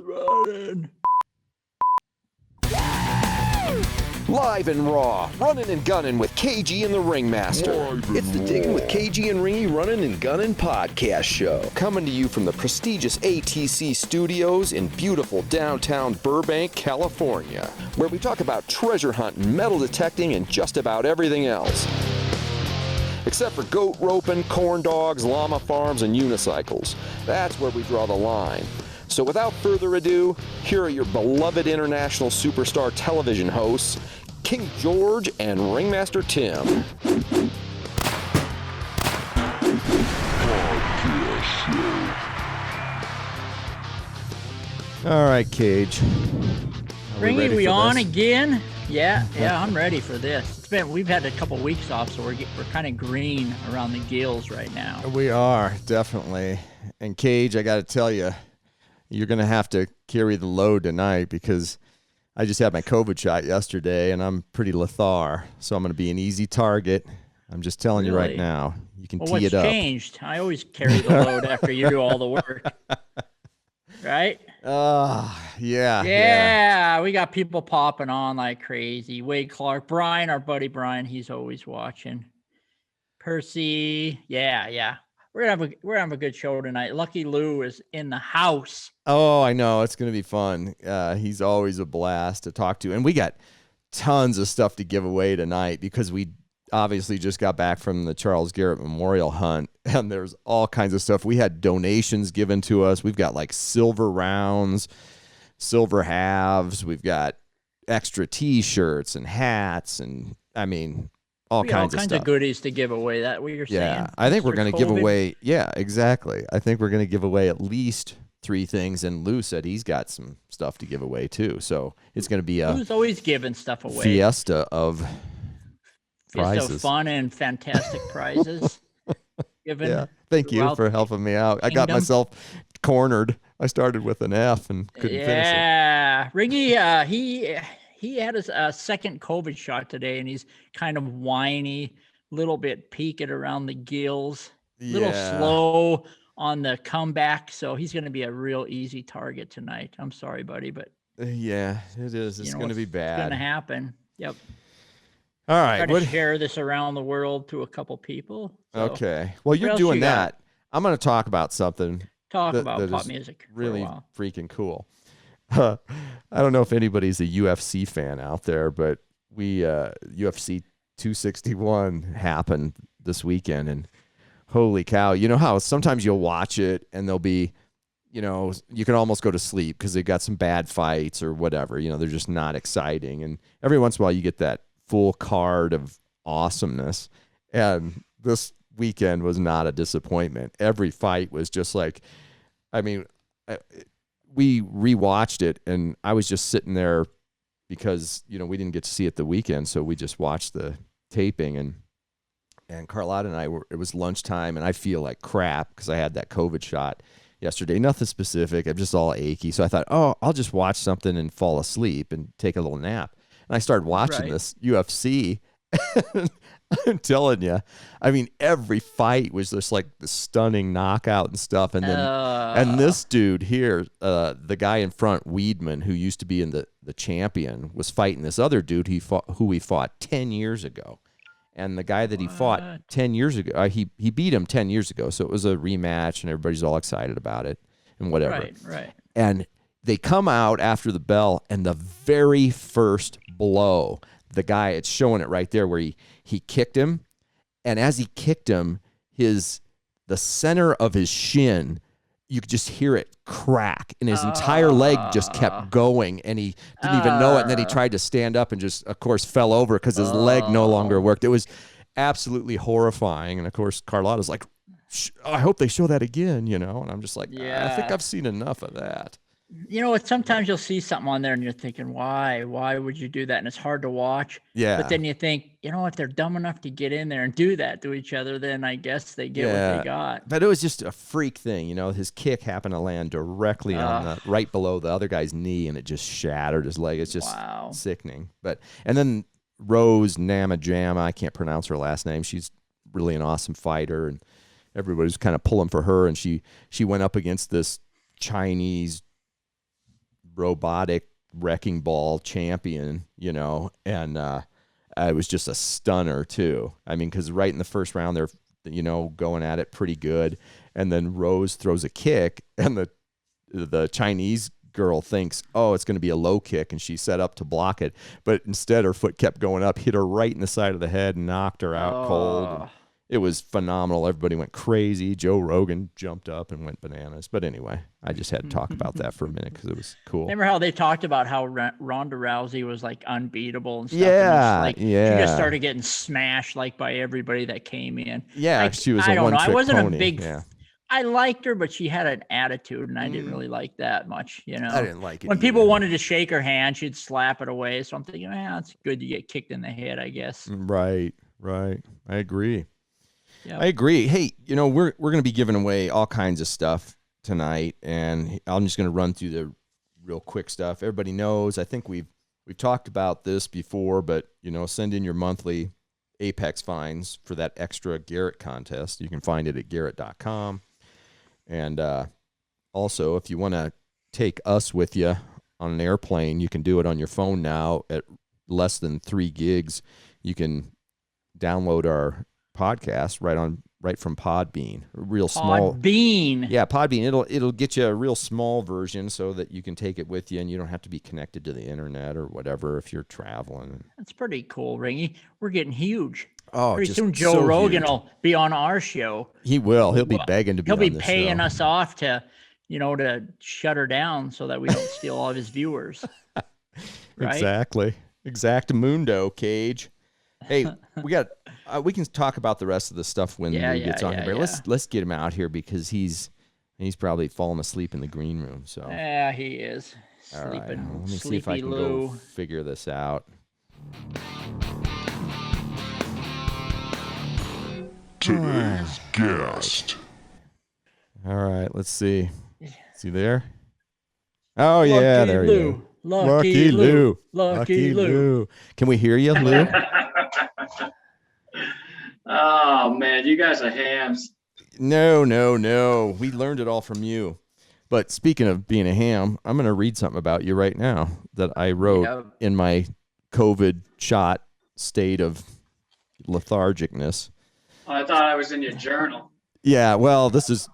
running. Live and raw, running and gunning with KG and the Ringmaster. It's the Diggin with KG and Ringy Runnin Gunnin Podcast Show. Coming to you from the prestigious ATC studios in beautiful downtown Burbank, California, where we talk about treasure hunting, metal detecting, and just about everything else. Except for goat roping, corn dogs, llama farms, and unicycles. That's where we draw the line. So without further ado, here are your beloved international superstar television hosts, King George and Ringmaster Tim. All right, Cage. Ringy, we on again? Yeah, I'm ready for this. We've had a couple weeks off, so we're kind of green around the gills right now. We are, definitely. And Cage, I got to tell you, you're going to have to carry the load tonight because I just had my COVID shot yesterday, and I'm pretty lethar, so I'm going to be an easy target. I'm just telling you right now. You can tee it up. What's changed? I always carry the load after you do all the work. Right? Yeah, we got people popping on like crazy. Wade Clark, Brian, our buddy Brian, he's always watching. Percy, yeah. We're gonna have a good show tonight. Lucky Lou is in the house. Oh, I know. It's going to be fun. He's always a blast to talk to. And we got tons of stuff to give away tonight because we obviously just got back from the Charles Garrett Memorial Hunt, and there's all kinds of stuff. We had donations given to us. We've got like silver rounds, silver halves. We've got extra T-shirts and hats, and I mean, all kinds of stuff. Of goodies to give away. That what you're saying? Yeah, I think we're going to give away. Yeah, exactly. I think we're going to give away at least 3 things, and Lou said he's got some stuff to give away too. So it's going to be Lou's always giving stuff away. Fiesta of prizes. Fun and fantastic prizes. Yeah, thank you for helping me out. I got myself cornered. I started with an F and couldn't finish it. Yeah, Ringy, he had his second COVID shot today, and he's kind of whiny, little bit peaked around the gills, little slow on the comeback. So he's going to be a real easy target tonight. I'm sorry, buddy, but yeah, it is. It's going to be bad. It's going to happen. Yep. All right. Try to share this around the world to a couple people. So. Okay. Well, you're doing that. I'm going to talk about something. About pop music. Really freaking cool. I don't know if anybody's a UFC fan out there, but UFC 261 happened this weekend, and holy cow. You know how sometimes you'll watch it and there'll be, you can almost go to sleep because they've got some bad fights or whatever. They're just not exciting. And every once in a while you get that full card of awesomeness. And this weekend was not a disappointment. Every fight was just like, we rewatched it, and I was just sitting there because, we didn't get to see it the weekend. So we just watched the taping, and Carlotta and I it was lunchtime, and I feel like crap because I had that COVID shot yesterday. Nothing specific. I'm just all achy. So I thought, I'll just watch something and fall asleep and take a little nap. And I started watching this UFC. I'm telling you, every fight was just like the stunning knockout and stuff. And then, and this dude here, the guy in front, Weidman, who used to be in the champion, was fighting this other dude who he fought 10 years ago. And the guy that he fought 10 years ago, he beat him 10 years ago. So it was a rematch, and everybody's all excited about it and whatever. Right. And they come out after the bell, and the very first blow, the guy, it's showing it right there where he kicked him, and as he kicked him, the center of his shin, you could just hear it crack, and his entire leg just kept going, and he didn't even know it. And then he tried to stand up and just, of course, fell over because his leg no longer worked. It was absolutely horrifying. And of course, Carlotta's like, I hope they show that again, and I'm just like, I think I've seen enough of that. Sometimes you'll see something on there and you're thinking, why would you do that? And it's hard to watch. Yeah. But then you think, if they're dumb enough to get in there and do that to each other, then I guess they get what they got. But it was just a freak thing. His kick happened to land directly on right below the other guy's knee, and it just shattered his leg. It's just sickening. And then Rose Namajama, I can't pronounce her last name. She's really an awesome fighter, and everybody's kind of pulling for her. And she went up against this Chinese robotic wrecking ball champion, and it was just a stunner too. I mean, because right in the first round, they're, going at it pretty good. And then Rose throws a kick, and the Chinese girl thinks, oh, it's going to be a low kick, and she set up to block it. But instead, her foot kept going up, hit her right in the side of the head, and knocked her out cold. And it was phenomenal. Everybody went crazy. Joe Rogan jumped up and went bananas. But anyway, I just had to talk about that for a minute because it was cool. Remember how they talked about how Ronda Rousey was like unbeatable and stuff? Yeah, and she just started getting smashed like by everybody that came in. Yeah, like, she was I a don't know. one-trick I wasn't pony. a big. Yeah. I liked her, but she had an attitude, and I didn't really like that much. I didn't like it when either. people wanted to shake her hand, she'd slap it away. So I'm thinking, it's good to get kicked in the head, I guess. Right. I agree. Yep. I agree. Hey, we're going to be giving away all kinds of stuff tonight, and I'm just going to run through the real quick stuff. Everybody knows, I think we've talked about this before, but send in your monthly Apex fines for that extra Garrett contest. You can find it at garrett.com. And also, if you want to take us with you on an airplane, you can do it on your phone now at less than 3 gigs. You can download our podcast right from Podbean. Real small. Podbean. Yeah, Podbean. It'll get you a real small version so that you can take it with you, and you don't have to be connected to the internet or whatever if you're traveling. That's pretty cool, Ringy. We're getting huge. Oh, pretty just soon Joe so Rogan huge. will be on our show. He will. He'll be begging to be. He'll be on the paying show. us off to shut her down so that we don't steal all of his viewers. Right? Exactly. Exactamundo, Cage. Hey, we can talk about the rest of the stuff when Lou gets on here. But let's get him out here because he's probably falling asleep in the green room. So yeah, he is all sleeping. right. Let me see Sleepy if I can Lou. go figure this out. Today's guest. All right, let's see. Is he there? Oh yeah, Lucky there Lou. you go. Lucky Lou. Lucky Lou. Can we hear you, Lou? Oh man, you guys are hams. No. We learned it all from you. But speaking of being a ham, I'm going to read something about you right now that I wrote in my COVID shot state of lethargicness. Oh, I thought I was in your journal. Yeah, well, this is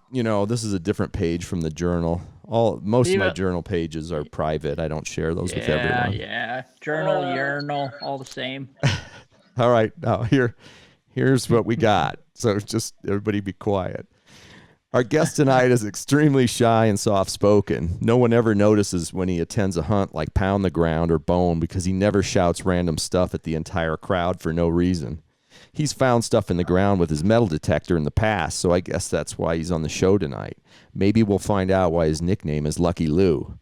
a different page from the journal. Most of my journal pages are private. I don't share those with everyone. Yeah. Journal, urinal, all the same. All right, now here's what we got. So just everybody be quiet. Our guest tonight is extremely shy and soft-spoken. No one ever notices when he attends a hunt like Pound the Ground or Bone because he never shouts random stuff at the entire crowd for no reason. He's found stuff in the ground with his metal detector in the past, so I guess that's why he's on the show tonight. Maybe we'll find out why his nickname is Lucky Lou.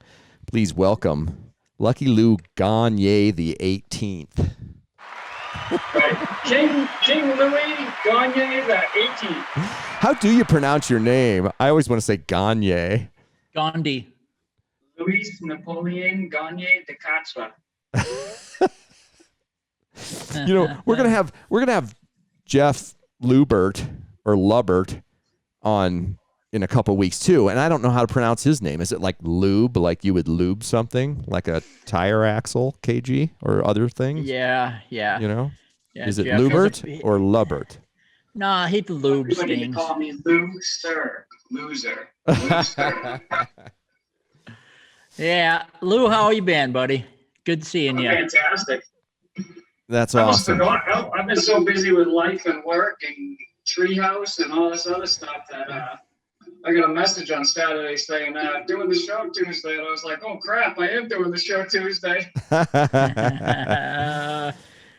Please welcome Lucky Lou Gagne the 18th. Right. King Louis Gagne the 18th. How do you pronounce your name? I always want to say Gagne. Gandhi. Louis Napoleon Gagne de Quatre. We're gonna have Jeff Lubert or Lubbert on in a couple weeks too, and I don't know how to pronounce his name. Is it like lube, like you would lube something, like a tire axle, KG, or other things? Yeah. Yeah, is it Jeff Lubert or Lubbert? Nah, he lube Everybody stings. call me Loser. Loser. Yeah, Lou, how you been, buddy? Good seeing you. Fantastic. That's I must awesome. have I've been so busy with life and work and treehouse and all this other stuff that I got a message on Saturday saying doing the show Tuesday, and I was like, oh crap, I am doing the show Tuesday.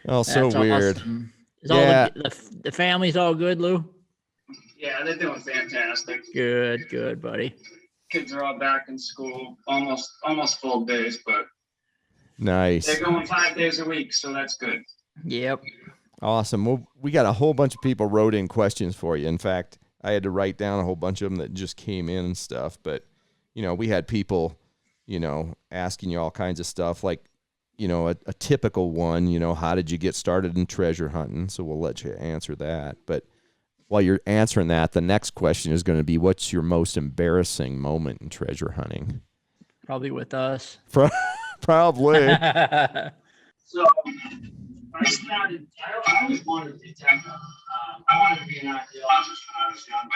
Oh, so That's weird. Awesome. Is Yeah. all the family's all good, Lou? Yeah, they're doing fantastic. Good, buddy. Kids are all back in school, almost full days, but Nice. they're going 5 days a week, so that's good. Yep. Awesome. Well, we got a whole bunch of people wrote in questions for you. In fact, I had to write down a whole bunch of them that just came in and stuff. But, we had people, asking you all kinds of stuff like, a typical one, how did you get started in treasure hunting? So we'll let you answer that. But while you're answering that, the next question is going to be, what's your most embarrassing moment in treasure hunting? Probably with us. Probably. So I started, I always wanted to be detective. I wanted to be an archaeologist when I was young.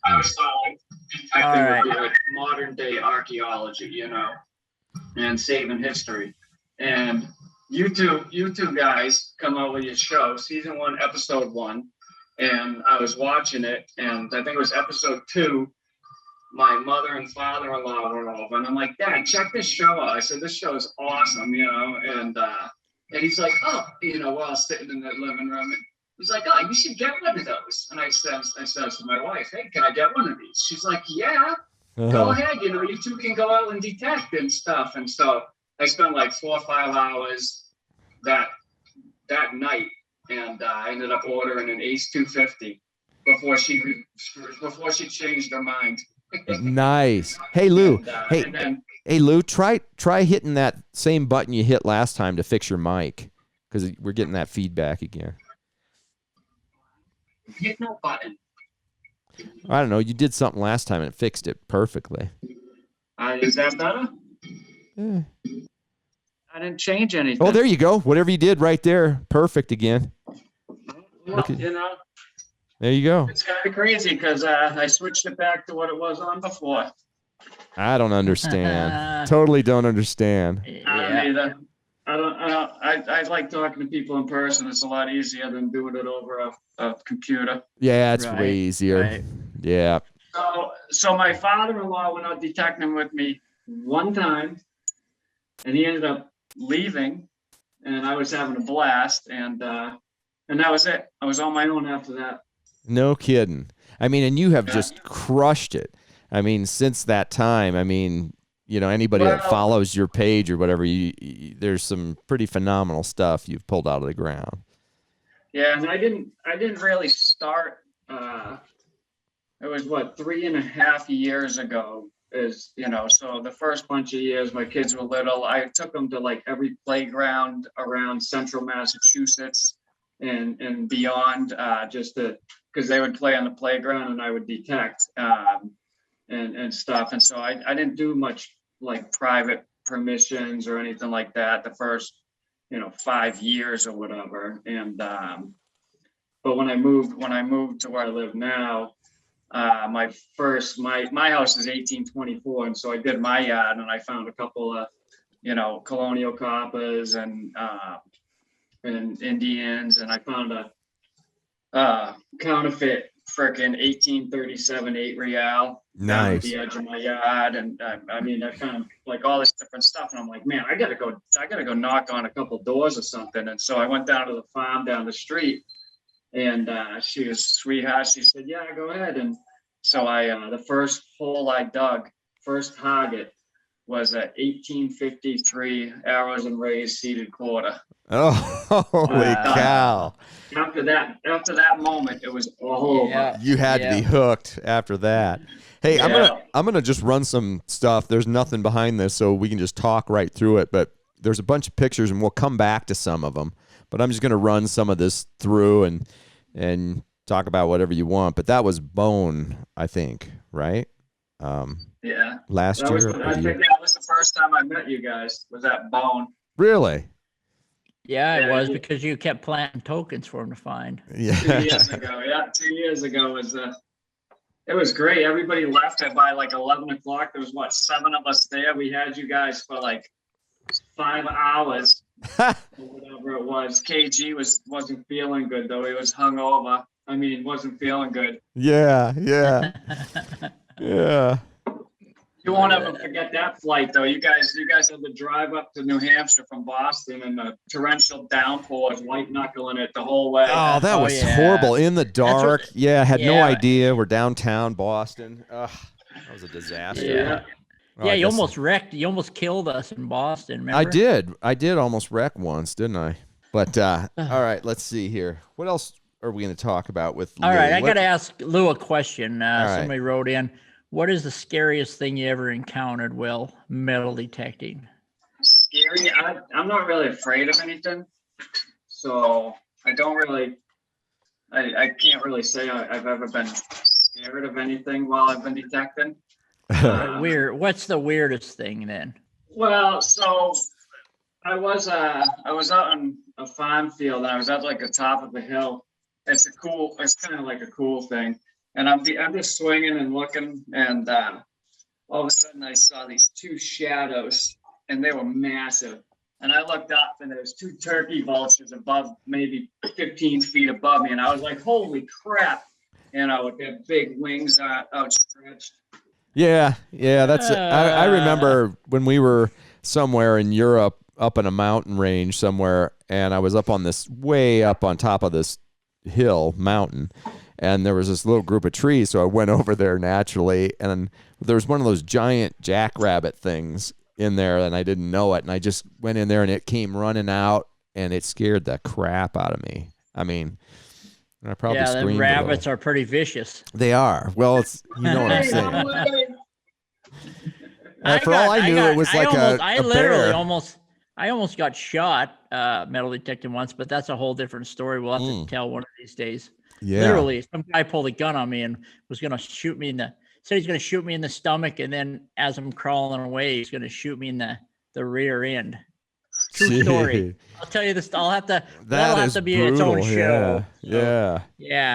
I was told detecting would be like modern day archaeology, you know, and saving history. And you two guys come out with your show, season 1, episode 1. And I was watching it, and I think it was episode 2. My mother and father-in-law were over, and I'm like, Dad, check this show out. I said, this show is awesome, you know, and he's like, oh, you know, while sitting in the living room, and he's like, oh, you should get one of those. And I says to my wife, hey, can I get one of these? She's like, yeah, go ahead, you know, you two can go out and detect and stuff. And so I spent like 4 or 5 hours that night, and I ended up ordering an Ace 250 before she changed her mind. Nice. Hey Lou. And Hey Lou, try hitting that same button you hit last time to fix your mic, because we're getting that feedback again. hit no button. I don't know. You did something last time and it fixed it perfectly. Is that better? Yeah. I didn't change anything. Oh, there you go. Whatever you did right there, perfect again. Well, you know, there you go. it's kind of crazy because I switched it back to what it was on before. I don't understand. Totally don't understand. I don't either. I like talking to people in person. It's a lot easier than doing it over a computer. Yeah, it's way easier. Right. Yeah. So my father-in-law went out detecting with me one time, and he ended up leaving, and I was having a blast, and that was it. I was on my own after that. No kidding. I mean, and you have just crushed it. I mean, since that time, I mean, you know, anybody that follows your page or whatever, there's some pretty phenomenal stuff you've pulled out of the ground. Yeah, and I didn't really start. It was 3.5 years ago. Is, you know, so the first bunch of years my kids were little, I took them to like every playground around central Massachusetts and beyond, just because they would play on the playground and I would detect and stuff. And so I didn't do much like private permissions or anything like that the first 5 years or whatever. And but when I moved to where I live now, my house is 1824, and so I did my yard and I found a couple of colonial coppers and Indians, and I found a counterfeit frickin' 1837 8 real down at the edge of my yard. And I mean, I found like all this different stuff, and I'm like, man, I gotta go knock on a couple doors or something. And so I went down to the farm down the street, and she was a sweetheart. She said, yeah, go ahead. And so the first hole I dug, first target, was a 1853 arrows and rays seeded quarter. Oh, holy cow. After that moment, it was all over. You had to be hooked after that. Hey, I'm gonna just run some stuff. There's nothing behind this, so we can just talk right through it. But there's a bunch of pictures, and we'll come back to some of them. But I'm just gonna run some of this through and talk about whatever you want. But that was bone, I think, right? Last year. I think that was the first time I met you guys. Was that bone? Really? Yeah, it was because you kept planting tokens for him to find. Yeah. 2 years ago. Yeah, 2 years ago it was great. Everybody left at by like 11 o'clock. There was 7 of us there. We had you guys for like 5 hours or whatever it was. KG wasn't feeling good though. He was hungover. I mean, wasn't feeling good. Yeah. You won't ever forget that flight though. You guys had to drive up to New Hampshire from Boston, and the torrential downpours, white knuckling it the whole way. Oh, that was horrible. In the dark. Had no idea. We're downtown Boston. Ugh, that was a disaster. Yeah, you almost wrecked. You almost killed us in Boston. Remember? I did almost wreck once, didn't I? But all right, let's see here. What else are we going to talk about with Lou? All right, I got to ask Lou a question. Somebody wrote in. What is the scariest thing you ever encountered while metal detecting? Scary? I'm not really afraid of anything. So I don't really, I can't really say I've ever been scared of anything while I've been detecting. Weird. What's the weirdest thing then? Well, so I was out on a farm field, and I was at like the top of the hill. It's kind of like a cool thing. And I'm just swinging and looking, and all of a sudden I saw these two shadows, and they were massive. And I looked up, and there was two turkey vultures above, maybe 15 feet above me, and I was like, "Holy crap!" And I would have big wings outstretched. Yeah, that's. I remember when we were somewhere in Europe, up in a mountain range somewhere, and I was up on this way up on top of this mountain, and there was this little group of trees. So I went over there naturally, and there was one of those giant jackrabbit things in there, and I didn't know it, and I just went in there, and it came running out, and it scared the crap out of me. I mean, I probably screamed. The rabbits are pretty vicious. They are. Well, it's what I'm saying. For all I knew, it was like a bear. I almost got shot metal detecting once, but that's a whole different story. We'll have to tell one of these days. Yeah. Literally, some guy pulled a gun on me and was going to shoot me said he's going to shoot me in the stomach, and then as I'm crawling away, he's going to shoot me in the rear end. True story. I'll tell you this. That'll have to be its own show. Yeah.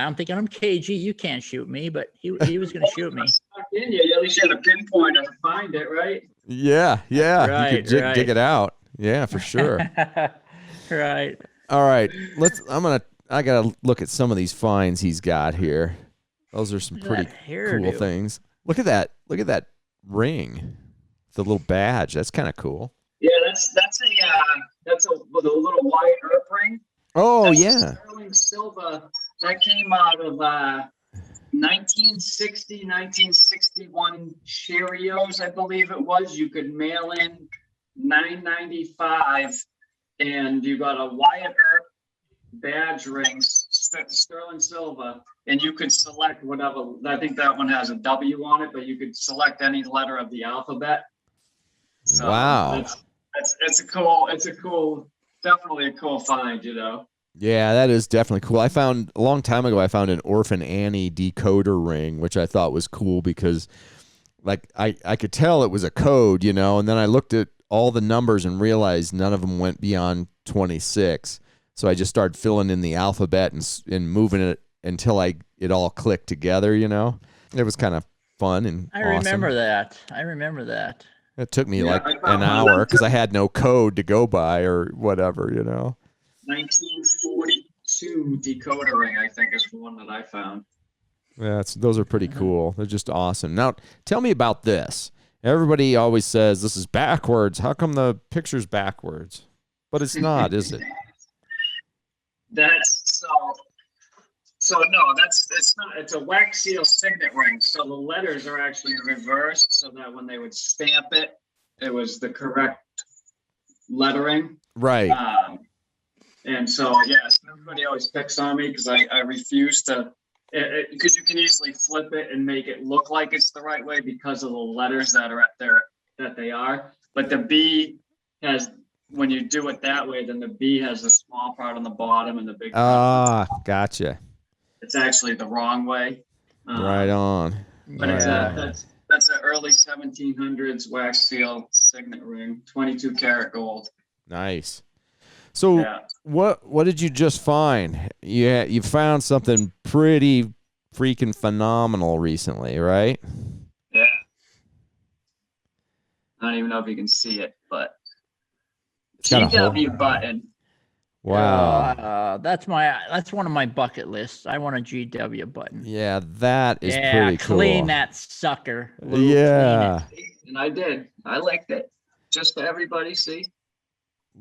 I'm thinking, I'm KG. You can't shoot me, but he was going to shoot me. You at least had a pinpointer to find it, right? Yeah. Right, you could dig it out. Yeah, for sure. Right. All right. I gotta look at some of these finds he's got here. Those are some pretty cool things. Look at that ring. The little badge. That's kind of cool. Yeah, that's with a little white earth ring. Oh, that's yeah. Sterling silver that came out of 1960, 1961 Cheerios, I believe it was. You could mail in $9.95, and you got a Wyatt Earp badge ring, sterling silver, and you could select whatever. I think that one has a W on it, but you could select any letter of the alphabet. So wow, definitely a cool find, you know. Yeah, that is definitely cool. A long time ago, I found an Orphan Annie decoder ring, which I thought was cool because, like, I could tell it was a code, you know, and then I looked at all the numbers and realized none of them went beyond 26. So I just started filling in the alphabet and moving it until it all clicked together, you know. It was kind of fun and awesome. I remember that. It took me like an hour because I had no code to go by or whatever, you know. 1942 decoder ring, I think, is the one that I found. Yeah, those are pretty cool. They're just awesome. Now, tell me about this. Everybody always says this is backwards. How come the picture's backwards? But it's not, is it? It's not. It's a wax seal signet ring. So the letters are actually reversed so that when they would stamp it, it was the correct lettering. Right. And so, yes, everybody always picks on me because I refuse to, because you can easily flip it and make it look like it's the right way because of the letters that are that they are. But the B when you do it that way, then the B has the small part on the bottom and the big part. Gotcha. It's actually the wrong way. Right on. But that's an early 1700s wax seal signet ring, 22 karat gold. Nice. So what did you just find? Yeah, you found something pretty freaking phenomenal recently, right? Yeah. I don't even know if you can see it, but GW button. Wow. That's one of my bucket lists. I want a GW button. Yeah, that is pretty cool. Clean that sucker. Yeah. And I did. I liked it. Just for everybody, see.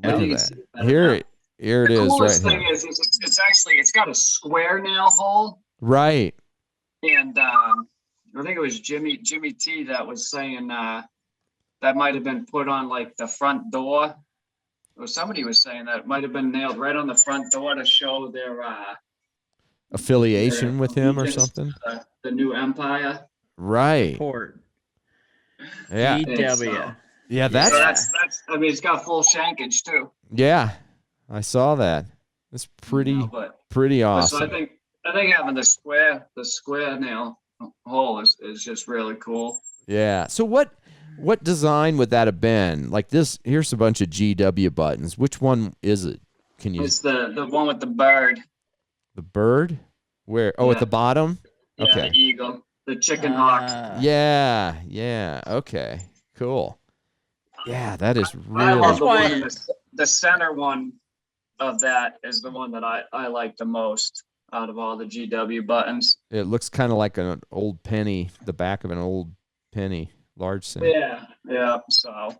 Look at that. Here it is. The coolest right thing here. is it's got a square nail hole. Right. And I think it was Jimmy T that was saying that might have been put on like the front door. Or somebody was saying that it might have been nailed right on the front door to show their affiliation with him or something. The new empire. Right. Port. Yeah. GW. Yeah, that's. I mean, it's got full shankage too. Yeah, I saw that. It's pretty awesome. So I think having the square nail whole is just really cool. Yeah. So what design would that have been? Like this, here's a bunch of GW buttons. Which one is it? Can you? It's the one with the bird. The bird? Where? Oh, Yeah. at the bottom? Yeah, Okay. the eagle, the chicken hawk. Yeah. Okay. Cool. Yeah, that is I love really. the one the center one of that is the one that I like the most out of all the GW buttons. It looks kind of like an old penny, the back of an old penny, large cent. Yeah. So,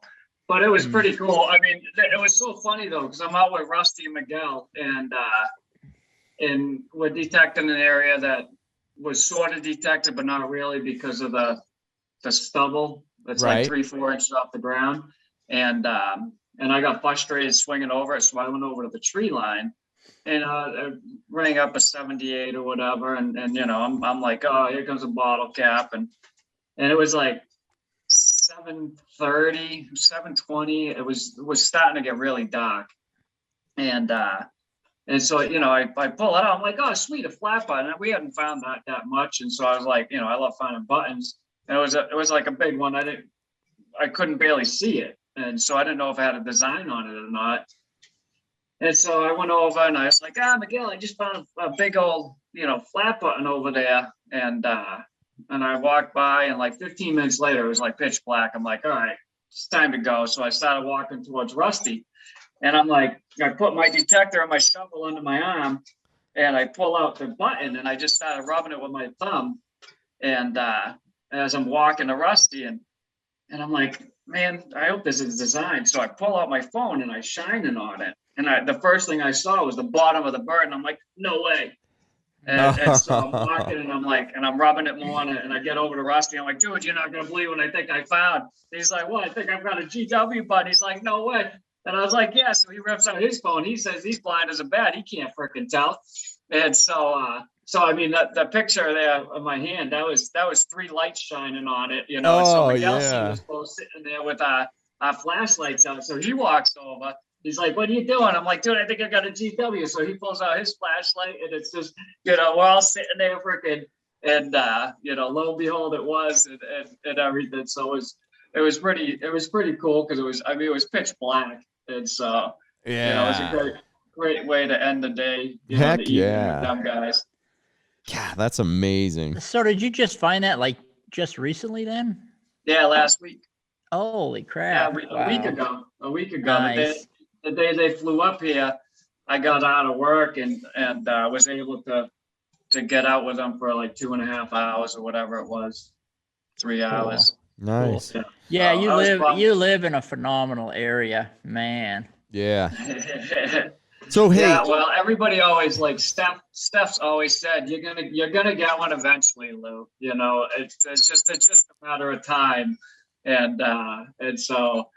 but it was pretty cool. I mean, it was so funny though, because I'm out with Rusty and Miguel, and we're detecting an area that was sort of detected, but not really because of the stubble that's Right. like 3-4 inches off the ground. And I got frustrated swinging over it, so I went over to the tree line and rang up a 78 or whatever. And you know, I'm like, oh, here comes a bottle cap, and it was like 7:30, 7:20. It was starting to get really dark, and so, you know, I pull it out. I'm like, oh, sweet, a flat button. We hadn't found that much, and so I was like, you know, I love finding buttons. And it was like a big one. I couldn't barely see it, and so I didn't know if it had a design on it or not. And so I went over and I was like, Miguel, I just found a big old, you know, flat button over there. And I walked by, and like 15 minutes later, it was like pitch black. I'm like, all right, it's time to go. So I started walking towards Rusty, and I'm like, I put my detector and my shovel under my arm, and I pull out the button, and I just started rubbing it with my thumb. And as I'm walking to Rusty, and I'm like, man, I hope this is designed. So I pull out my phone and I shine it on it. And the first thing I saw was the bottom of the bird, and I'm like, no way. And so I'm walking, and I'm like, and I'm rubbing it more on it, and I get over to Rusty. I'm like, dude, you're not gonna believe what I think I found. And he's like, well, I think I've got a GW button. He's like, no way. And I was like, yeah. So he rips out his phone. He says these blinders are bad. He can't freaking tell. And so I mean, the picture there of my hand, that was 3 lights shining on it, you know. And so Miguel was both sitting there with our flashlights out. So he walks over. He's like, what are you doing? I'm like, dude, I think I got a GW. So he pulls out his flashlight, and it's just, you know, we're all sitting there freaking, and you know, lo and behold, it was, and everything. So it was pretty cool, because it was pitch black, and so you know, it was a great way to end the day. Heck with them guys. Yeah, that's amazing. So did you just find that like just recently then? Yeah, last week. Holy crap! Yeah, a week ago. Nice. The day they flew up here, I got out of work and was able to get out with them for like 2.5 hours or whatever it was, 3 hours. Nice. Cool. Yeah, you live in a phenomenal area, man. Yeah. So hey, yeah, well, everybody always like Steph's always said you're gonna get one eventually, Lou. You know, it's just a matter of time, and so,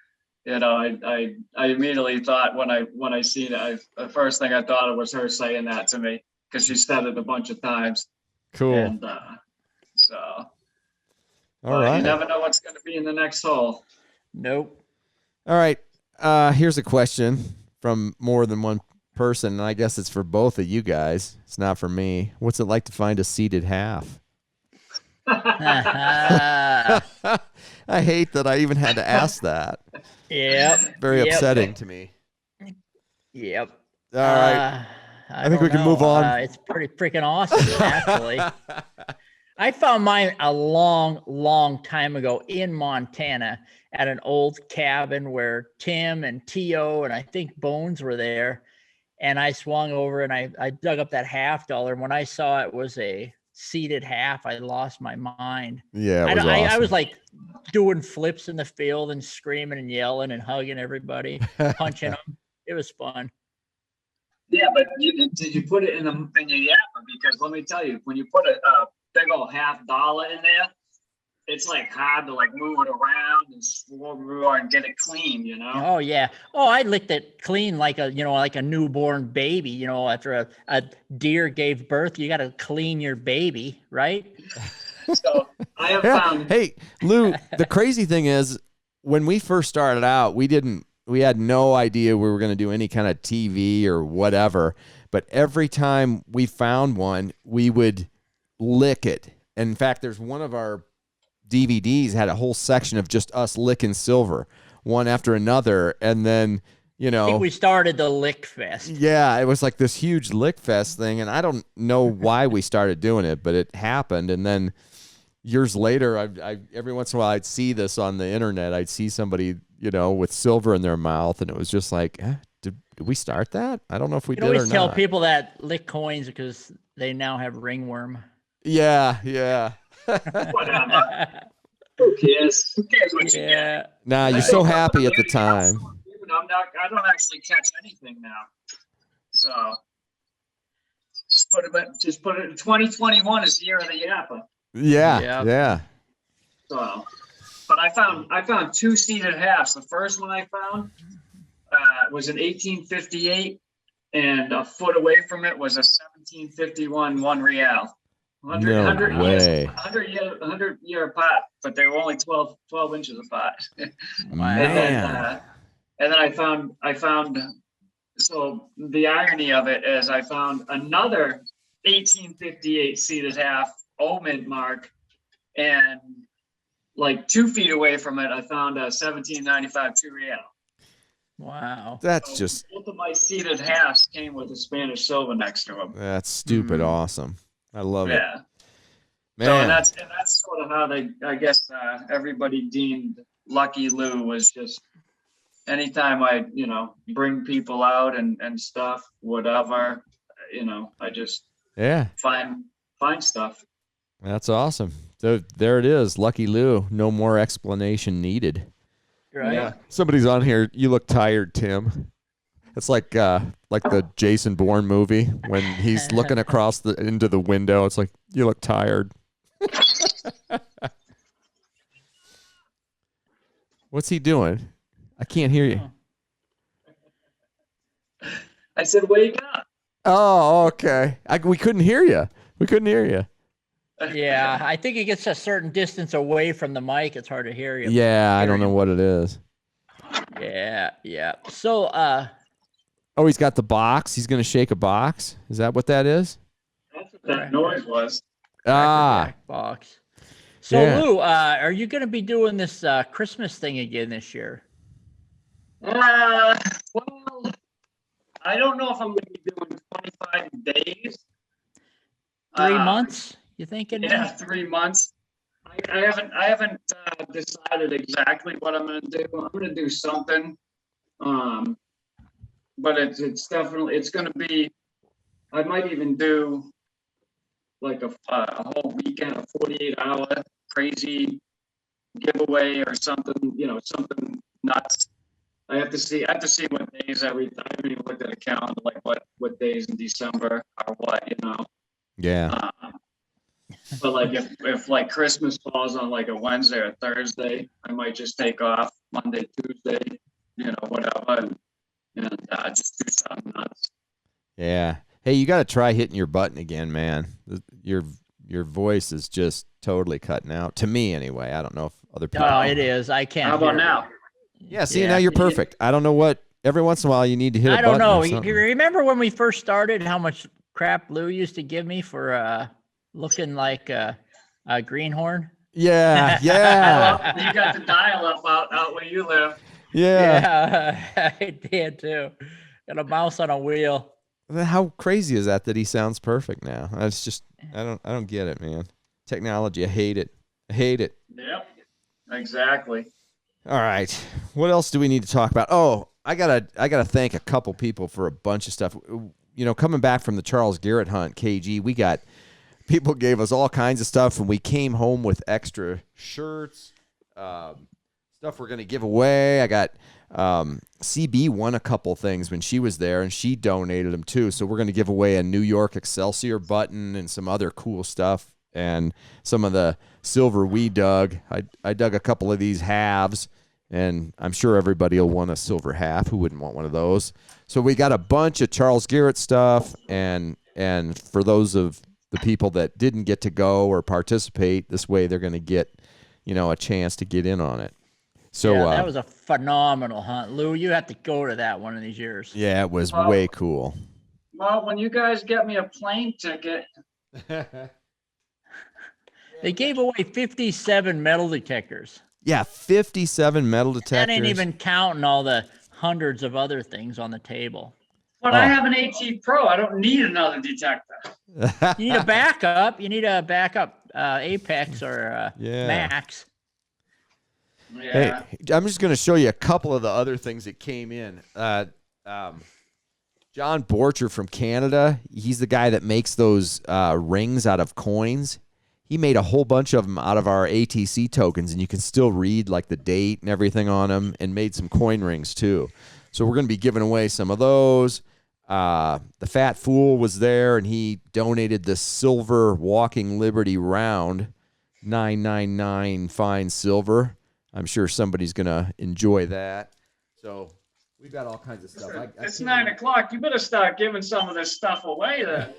you know, I immediately thought when I seen it, the first thing I thought of was her saying that to me, because she said it a bunch of times. Cool. And so, all right. You never know what's going to be in the next hole. Nope. All right. Here's a question from more than one person, and I guess it's for both of you guys. It's not for me. What's it like to find a seated half? I hate that I even had to ask that. Yep. Very upsetting to me. Yep. All right. I think we can move on. It's pretty freaking awesome, actually. I found mine a long time ago in Montana at an old cabin where Tim and T.O. and I think Bones were there. And I swung over and I dug up that $50. And when I saw it was a seated half, I lost my mind. Yeah, it was awesome. I was like doing flips in the field and screaming and yelling and hugging everybody, punching them. It was fun. Yeah, but did you put it in your yapper? Because let me tell you, when you put a big old $50 in there, it's like hard to like move it around and swirl and get it clean, you know? Oh yeah. Oh, I licked it clean like a newborn baby, you know, after a deer gave birth, you got to clean your baby, right? So I have found. Hey, Lou, the crazy thing is when we first started out, we had no idea we were going to do any kind of TV or whatever, but every time we found one, we would lick it And in fact, there's one of our DVDs had a whole section of just us licking silver, one after another. And then, you know, I think we started the lick fest. Yeah, it was like this huge lick fest thing. And I don't know why we started doing it, but it happened. And then years later, I every once in a while I'd see this on the internet. I'd see somebody, you know, with silver in their mouth. And it was just like, did we start that? I don't know if we did or not. You always tell people that lick coins because they now have ringworm. Yeah. Whatever. Who cares? Who cares what you get? Nah, you're so happy at the time. I don't actually catch anything now. So just put it 2021 is the year of the yapper. Yeah. So, but I found two seated halves. The first one I found was in 1858, and a foot away from it was a 1751 one real. 100 year apart, but they were only 12 inches apart. Man. And then I found, so the irony of it is I found another 1858 seated half Omid mark, and like 2 feet away from it, I found a 1795 2 real. Wow. That's just. Both of my seated halves came with a Spanish silver next to them. That's stupid awesome. I love it. Yeah. Man. So, and that's sort of how I guess everybody deemed Lucky Lou was just anytime I, you know, bring people out and stuff, whatever, you know, I just find stuff. That's awesome. So there it is. Lucky Lou. No more explanation needed. Right. Yeah. Somebody's on here. You look tired, Tim. It's like the Jason Bourne movie when he's looking across into the window. It's like, you look tired. What's he doing? I can't hear you. I said, wake up. Oh, okay. We couldn't hear you. Yeah, I think it gets a certain distance away from the mic. It's hard to hear you. Yeah, I don't know what it is. Yeah. So, oh, he's got the box. He's going to shake a box. Is that what that is? That's what that noise was. Box. So, Lou, are you going to be doing this Christmas thing again this year? Well, I don't know if I'm going to be doing 25 days. 3 months? You thinking? Yeah, 3 months. I haven't decided exactly what I'm going to do. I'm going to do something, but it's definitely going to be. I might even do like a whole weekend, a 48-hour crazy giveaway or something. You know, something nuts. I have to see what days I haven't even looked at a calendar, like what days in December are what, you know. Yeah. But like if like Christmas falls on like a Wednesday or Thursday, I might just take off Monday, Tuesday, you know, whatever, and just do something nuts. Yeah. Hey, you got to try hitting your button again, man. Your voice is just totally cutting out. To me, anyway. I don't know if other people. Oh, it is. I can't. How about now? Yeah. See, now you're perfect. I don't know what. Every once in a while, you need to hit a button. I don't know. Or something. You remember when we first started? How much crap Lou used to give me for looking like a greenhorn? Yeah. Well, you got the dial-up out where you live. Yeah. I did too. Got a mouse on a wheel. How crazy is that he sounds perfect now? It's just I don't get it, man. Technology, I hate it. Yep. Exactly. All right. What else do we need to talk about? Oh, I gotta thank a couple people for a bunch of stuff. You know, coming back from the Charles Garrett hunt, KG, we got people gave us all kinds of stuff, and we came home with extra shirts, stuff we're gonna give away. I got CB won a couple things when she was there, and she donated them too. So we're gonna give away a New York Excelsior button and some other cool stuff, and some of the silver we dug. I dug a couple of these halves, and I'm sure everybody will want a silver half. Who wouldn't want one of those? So we got a bunch of Charles Garrett stuff, and for those of the people that didn't get to go or participate, this way they're going to get, you know, a chance to get in on it. So yeah, that was a phenomenal hunt, Lou. You have to go to that one of these years. Yeah, it was way cool. Well, when you guys get me a plane ticket. They gave away 57 metal detectors. Yeah, 57 metal detectors. That ain't even counting all the hundreds of other things on the table. But I have an AT Pro. I don't need another detector. You need a backup. You need a backup Apex or Max. Yeah. Hey, I'm just going to show you a couple of the other things that came in. John Borcher from Canada, he's the guy that makes those rings out of coins. He made a whole bunch of them out of our ATC tokens, and you can still read like the date and everything on them, and made some coin rings too. So we're going to be giving away some of those. The Fat Fool was there, and he donated the silver Walking Liberty round, 999 fine silver. I'm sure somebody's going to enjoy that. So we've got all kinds of stuff. It's 9 o'clock. You better start giving some of this stuff away then.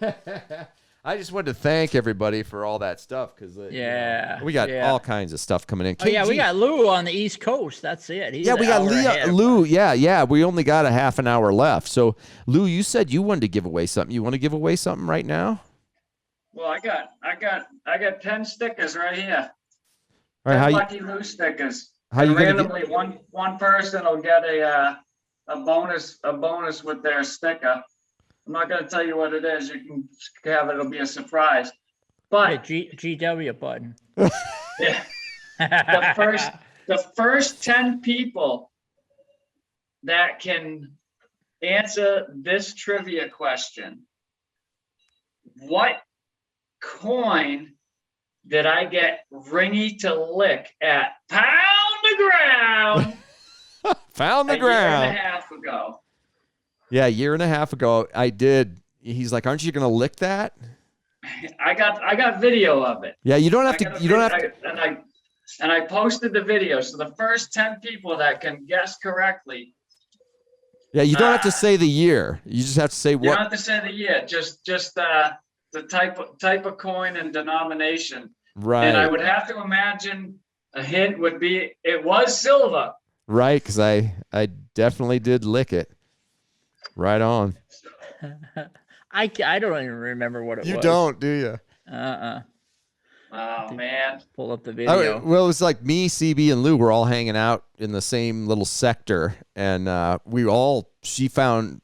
I just wanted to thank everybody for all that stuff because we got all kinds of stuff coming in. Oh, yeah, we got Lou on the East Coast. That's it. He's we got Lou. Yeah. We only got a half an hour left. So, Lou, you said you wanted to give away something. You want to give away something right now? Well, I got 10 stickers right here. All right, 10 Lucky Lou stickers. How you randomly one person will get a bonus with their sticker. I'm not going to tell you what it is. You can have it. It'll be a surprise. But GW button. Yeah, the first 10 people that can answer this trivia question: what coin did I get Ringy to lick at Pound the Ground? Found the a ground. year and a half ago. Yeah, a year and a half ago, I did. He's like, "Aren't you going to lick that?" I got video of it. Yeah, you don't have to. You don't have to. And I posted the video. So the first 10 people that can guess correctly. Yeah, you don't have to say the year. You just have to say what. You don't have to say the year. Just the type of coin and denomination. Right. And I would have to imagine a hint would be it was silver. Right, because I definitely did lick it. Right on. I don't even remember what it was. You don't, do you? Oh, man. Pull up the video. Well, it was like me, CB, and Lou were all hanging out in the same little sector, and CB found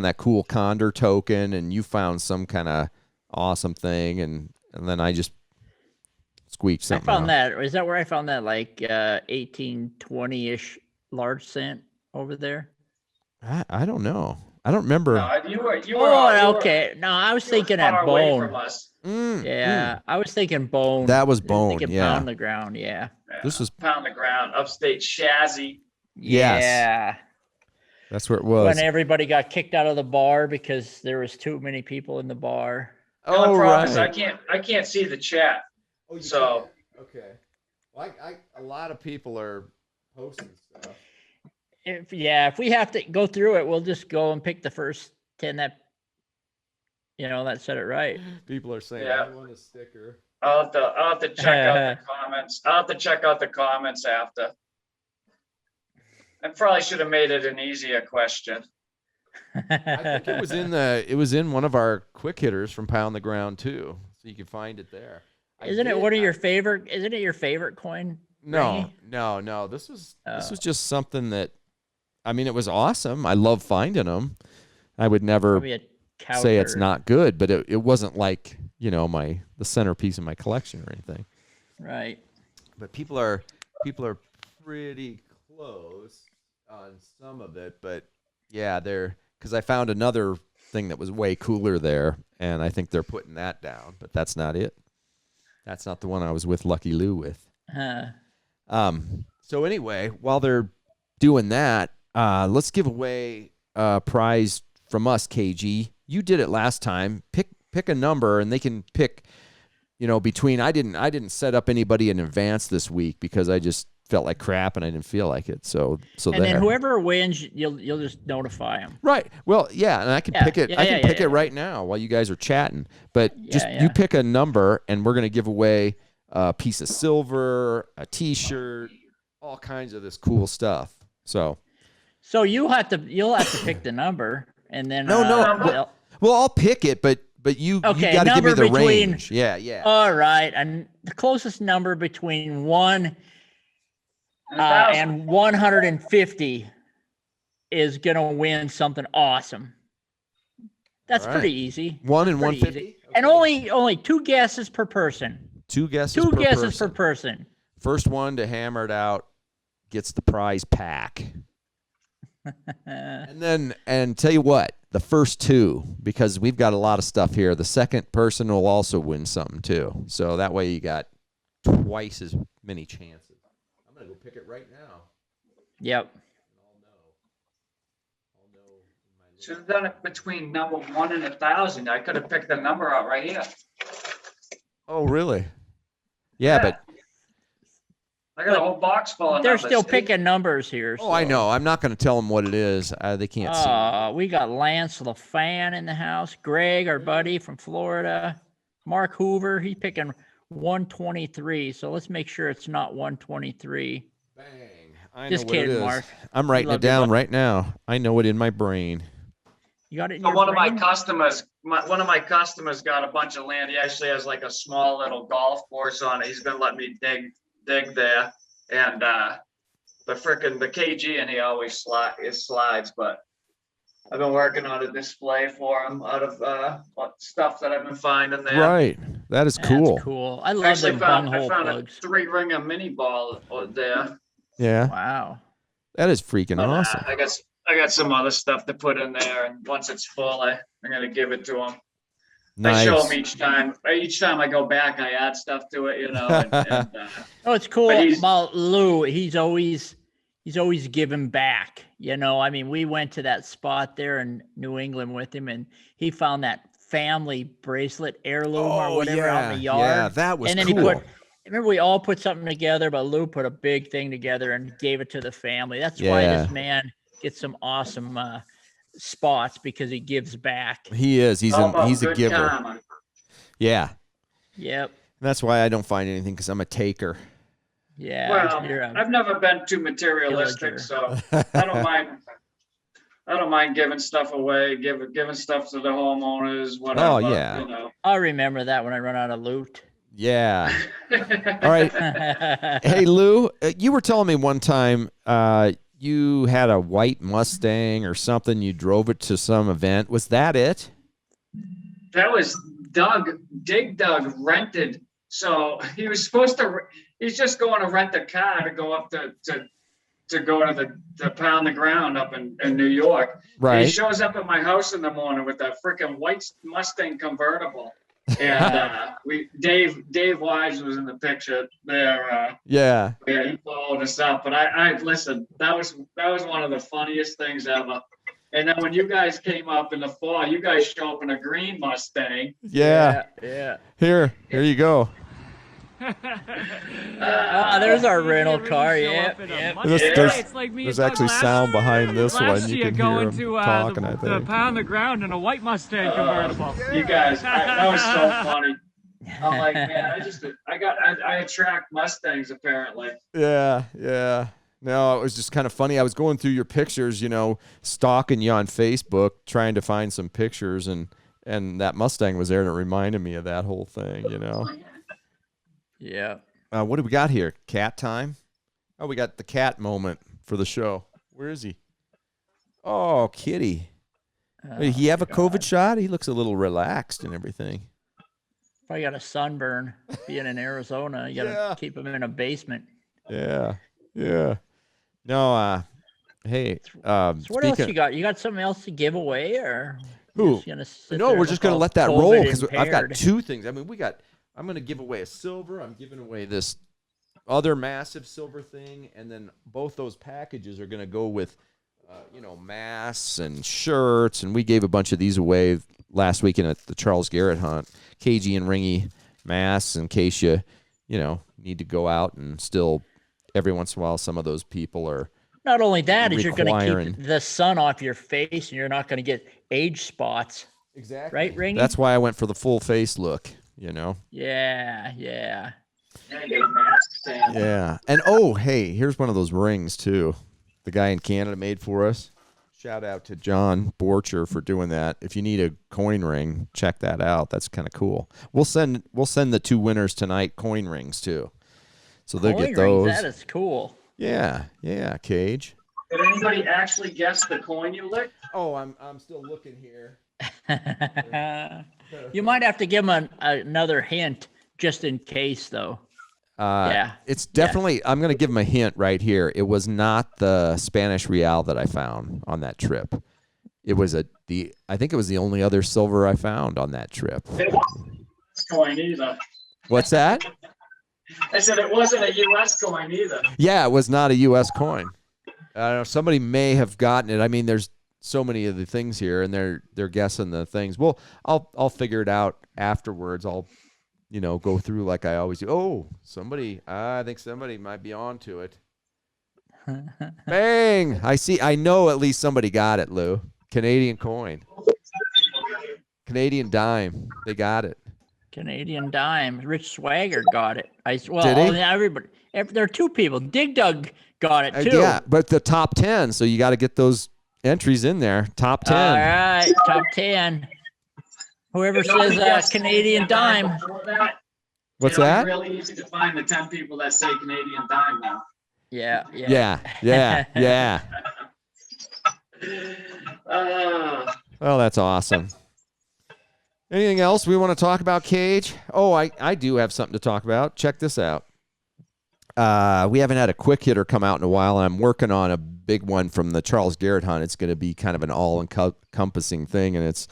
that cool Condor token, and you found some kind of awesome thing, and then I just squeaked something I found out. that. Is that where I found that, like, 1820-ish large cent over there? I don't know. I don't remember. No, you were okay. No, I was thinking at Bone. I was thinking Bone. That was Bone, yeah. Pound the Ground, yeah. This was Pound the Ground, upstate Shazzy. Yes. Yeah. That's where it was. When everybody got kicked out of the bar because there was too many people in the bar. The problem is I can't see the chat. Oh, so okay. Well, a lot of people are posting stuff. If we have to go through it, we'll just go and pick the first 10 that said it right. People are saying, Yeah. I want a sticker. I'll have to check out the comments. I'll have to check out the comments after. I probably should have made it an easier question. I think it was in one of our quick hitters from Pound the Ground too, so you can find it there. Isn't it your favorite coin? No. This was just something that, I mean, it was awesome. I love finding them. I would never say it's not good, but it wasn't like, the centerpiece of my collection or anything. Right. But people are pretty close on some of it, but yeah, because I found another thing that was way cooler there, and I think they're putting that down, but that's not it. That's not the one I was with Lucky Lou with. So anyway, while they're doing that, let's give away a prize from us, KG. You did it last time. Pick a number, and they can pick, between. I didn't set up anybody in advance this week because I just felt like crap and I didn't feel like it. So then whoever wins, you'll just notify them. Right. Well, yeah, and I can pick it. I can pick it right now while you guys are chatting. But you pick a number, and we're gonna give away a piece of silver, a T-shirt, all kinds of this cool stuff. So you'll have to pick the number, and then well, I'll pick it, but you got to give me the range. Yeah. All right, and the closest number between 1 1,000. and 150 is gonna win something awesome. That's All right. pretty easy. 1 and Pretty 150? easy. And only 2 guesses per person. 2 guesses Two per guesses person. per person. First one to hammer it out gets the prize pack. And tell you what, the first 2, because we've got a lot of stuff here, the second person will also win something too. So that way you got twice as many chances. I'm going to go pick it right now. Yep. Should have done it between number 1 and 1,000. I could have picked the number out right here. Oh, really? Yeah, but I got a whole box full of They're numbers. still picking numbers here. oh, I know. I'm not going to tell them what it is. They can't see. We got Lance LaFan in the house. Greg, our buddy from Florida. Mark Hoover, he's picking 123. So let's make sure it's not 123. Bang. I Just know what it kidding, is. Mark. I'm writing Love it you, down bud. right now. I know it in my brain. You got it in So your one of my brain? customers, one of my customers got a bunch of land. He actually has like a small little golf course on it. He's been letting me dig there. And the KG and he always slides, but I've been working on a display for him out of stuff that I've been finding there. Right. That is cool. That's cool. I I love actually them found bunghole a plugs. 3-ringer mini ball there. Yeah. Wow. That is freaking But, awesome. I got some other stuff to put in there, and once it's full, I'm gonna give it to him. Nice. I show him each time. Each time I go back, I add stuff to it, Oh, it's cool But he's- about Lou. He's always giving back. I mean, we went to that spot there in New England with him, and he found that family bracelet heirloom or whatever out in the yard. Yeah, that was and then cool. remember we all put something together, but Lou put a big thing together and gave it to the family. That's why Yeah. this man gets some awesome spots, because he gives back. He is. He's a giver. Time. Yeah. Yep. That's why I don't find anything, because I'm a taker. Yeah. Well, you're a- I've never been too materialistic, so I don't mind. I don't mind giving stuff away, giving stuff to the homeowners, whatever. Oh, yeah. I'll remember that when I run out of loot. Yeah. All right. Hey, Lou, you were telling me one time you had a white Mustang or something. You drove it to some event. Was that it? That was Dig Doug rented. So he was supposed to. He's just going to rent a car to go up to go to the pound the ground up in New York. Right. And he shows up at my house in the morning with a freaking white Mustang convertible. And Dave Wise was in the picture there. Yeah. Yeah, he followed us up. But I listen. That was one of the funniest things ever. And then when you guys came up in the fall, you guys show up in a green Mustang. Yeah. Yeah. Here you go. There's our rental car. Yeah. There's actually sound behind this one. You can hear him talking, I think. Pound the ground in a white Mustang convertible. You guys, that was so funny. I'm like, man, I attract Mustangs apparently. Yeah. No, it was just kind of funny. I was going through your pictures, stalking you on Facebook, trying to find some pictures, and that Mustang was there, and it reminded me of that whole thing, Yeah. What do we got here? Cat time? Oh, we got the cat moment for the show. Where is he? Oh, kitty. Did he have a COVID shot? He looks a little relaxed and everything. Probably got a sunburn being in Arizona. You got to keep him in a basement. Yeah. No, hey. So what else you got? You got something else to give away, or Who? We're just gonna let that roll, because I've got 2 things. I mean, I'm gonna give away a silver. I'm giving away this other massive silver thing, and then both those packages are gonna go with, masks and shirts, and we gave a bunch of these away last weekend at the Charles Garrett hunt. KG and Ringy masks, in case you need to go out, and still every once in a while some of those people are. Not only that, is you're going to requiring- keep the sun off your face, and you're not going to get age spots. Exactly. Right, Ringy? That's why I went for the full face look, Yeah. Yeah. And hey, here's one of those rings too. The guy in Canada made for us. Shout out to John Borcher for doing that. If you need a coin ring, check that out. That's kind of cool. We'll send the 2 winners tonight coin rings too, so they'll get those. Rings, that is cool. Yeah, Cage. Did anybody actually guess the coin you licked? Oh, I'm still looking here. You might have to give them another hint just in case, though. It's definitely. I'm going to give him a hint right here. It was not the Spanish real that I found on that trip. It was I think it was the only other silver I found on that trip. It wasn't a U.S. coin either. What's that? I said it wasn't a U.S. coin either. Yeah, it was not a U.S. coin. I don't know. Somebody may have gotten it. I mean, there's so many of the things here, and they're guessing the things. Well, I'll figure it out afterwards. I'll go through like I always do. Oh, I think somebody might be on to it. Bang! I know at least somebody got it, Lou. Canadian coin. Canadian dime. They got it. Canadian dime. Rich Swagger got it. Did he? Everybody. There are 2 people. Dig Dug got it too. Yeah, but the top 10. So you got to get those entries in there. Top 10. All right, top 10. Whoever says Canadian dime. What's that? It's really easy to find the 10 people that say Canadian dime now. Yeah. Well, that's awesome. Anything else we want to talk about, Cage? Oh, I do have something to talk about. Check this out. We haven't had a quick hitter come out in a while, and I'm working on a big one from the Charles Garrett hunt. It's going to be kind of an all-encompassing thing, and it's,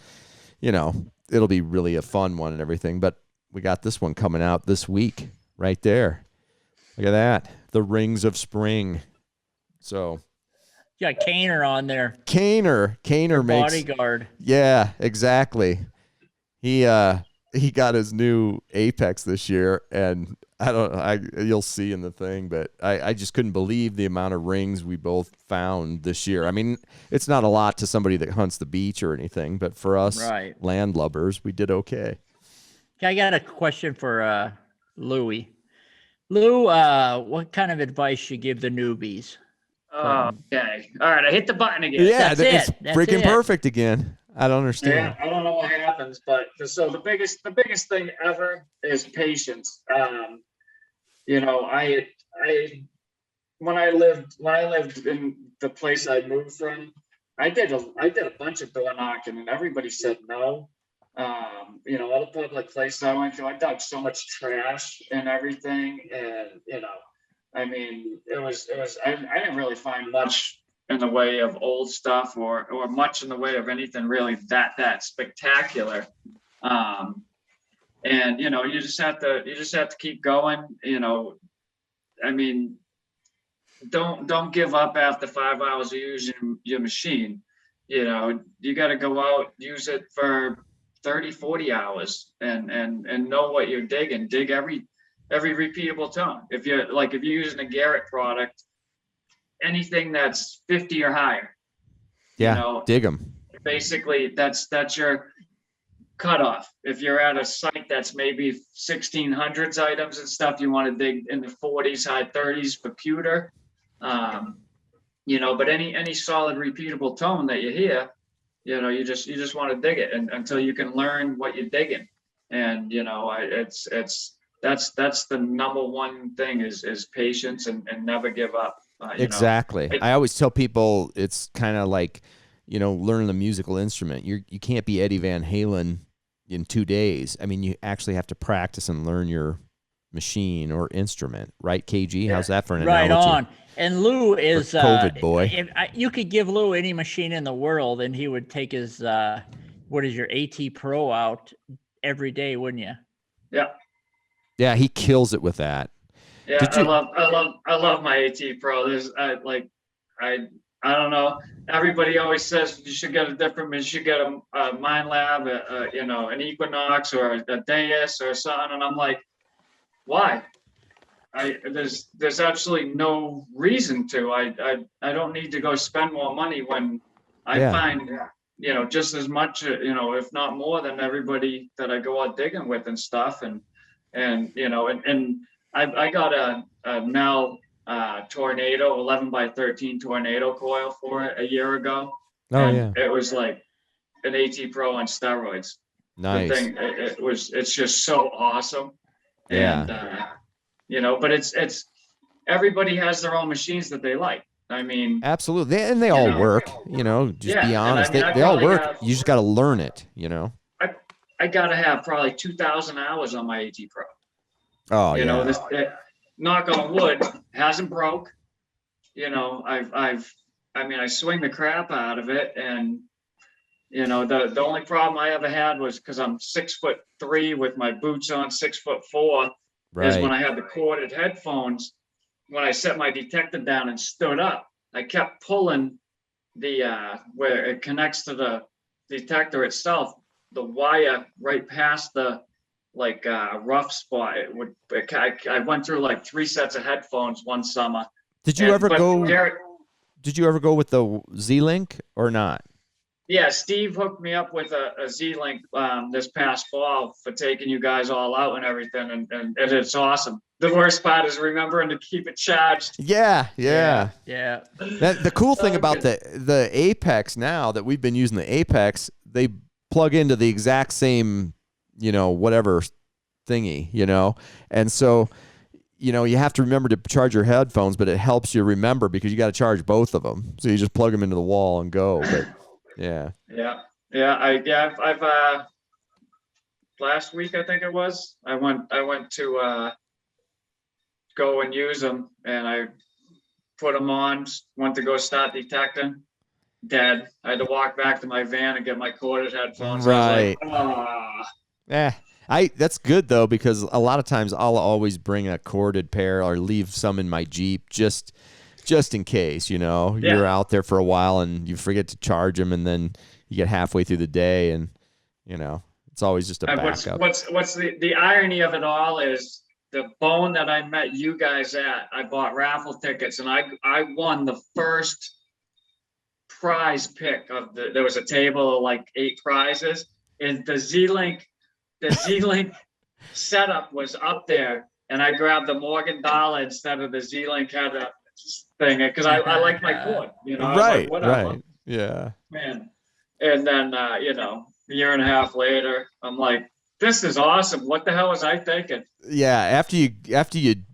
it'll be really a fun one and everything. But we got this one coming out this week right there. Look at that. The Rings of Spring. So You got Kaner on there. Kaner makes bodyguard. Yeah, exactly. He got his new Apex this year, and you'll see in the thing, but I just couldn't believe the amount of rings we both found this year. I mean, it's not a lot to somebody that hunts the beach or anything, but for us landlubbers, we did okay. I got a question for Louie. Lou, what kind of advice you give the newbies? Okay. All right. I hit the button again. Yeah, it's freaking perfect again. I don't understand. Yeah, I don't know what happens, but so the biggest thing ever is patience. When I lived in the place I moved from, I did a bunch of door knocking, and everybody said no. All the public places I went to, I dug so much trash and everything, and I didn't really find much in the way of old stuff or much in the way of anything really that spectacular. And you just have to keep going. Don't give up after 5 hours of using your machine. You got to go out, use it for 30, 40 hours and know what you're digging. Dig every repeatable tone. If you're using a Garrett product, anything that's 50 or higher, dig them. Basically, that's your cutoff. If you're at a site that's maybe 1600s items and stuff, you want to dig in the 40s, high 30s for pewter. But any solid repeatable tone that you hear, you just want to dig it until you can learn what you're digging. And that's the number one thing is patience and never give up. Exactly. I always tell people it's kind of like, learning a musical instrument. You can't be Eddie Van Halen in 2 days. I mean, you actually have to practice and learn your machine or instrument, right, KG? How's that for an analogy? Right on. And Lou is COVID boy. You could give Lou any machine in the world, and he would take his what is your AT Pro out every day, wouldn't you? Yeah. Yeah, he kills it with that. Yeah, I love my AT Pro. I don't know. Everybody always says you should get a different. You should get a Mind Lab, an Equinox or a Deus or something. And I'm like, why? There's absolutely no reason to. I don't need to go spend more money when I find just as much if not more than everybody that I go out digging with and stuff and I got a Mel Tornado 11x13 tornado coil for it a year ago, Oh, and it was like an AT Pro on steroids. Nice. The thing, it's just so awesome. Yeah. And, you know, but it's everybody has their own machines that they like. I mean, absolutely. They all work, you know, just be honest. They all work. You just got to learn it, you know. I got to have probably 2,000 hours on my AT Pro. Oh, you know, knock on wood, hasn't broke. You know, I swing the crap out of it, and you know, the only problem I ever had was because I'm 6'3" with my boots on, 6'4", is when I had the corded headphones. When I set my detector down and stood up, I kept pulling the where it connects to the detector itself, the wire right past the rough spot. I went through like 3 sets of headphones one summer. Did you ever go with the Z-Link or not? Yeah, Steve hooked me up with a Z-Link this past fall for taking you guys all out and everything, and it's awesome. The worst part is remembering to keep it charged. Yeah. The cool thing about good. the Apex now that we've been using the Apex, they plug into the exact same, you know, whatever thingy, you know, and so, you know, you have to remember to charge your headphones, but it helps you remember because you got to charge both of them. So you just plug them into the wall and go. But I've last week I think it was, I went to go and use them, and I put them on, went to go start detecting, dead. I had to walk back to my van and get my corded headphones. Right. I was like, that's good though, because a lot of times I'll always bring a corded pair or leave some in my Jeep just in case, you know, you're out there for a while and you forget to charge them, and then you get halfway through the day, and you know, it's always just a backup. What's the irony of it all is the bone that I met you guys at, I bought raffle tickets, and I won the first prize pick of there was a table of like 8 prizes, and the Z-Link setup was up there, and I grabbed the Morgan Dollar instead of the Z-Link had a thing, because I like my cord, you know. Right, like, whatever. right, yeah, man. And then you know, a year and a half later, I'm like, this is awesome. What the hell was I thinking? Yeah, after you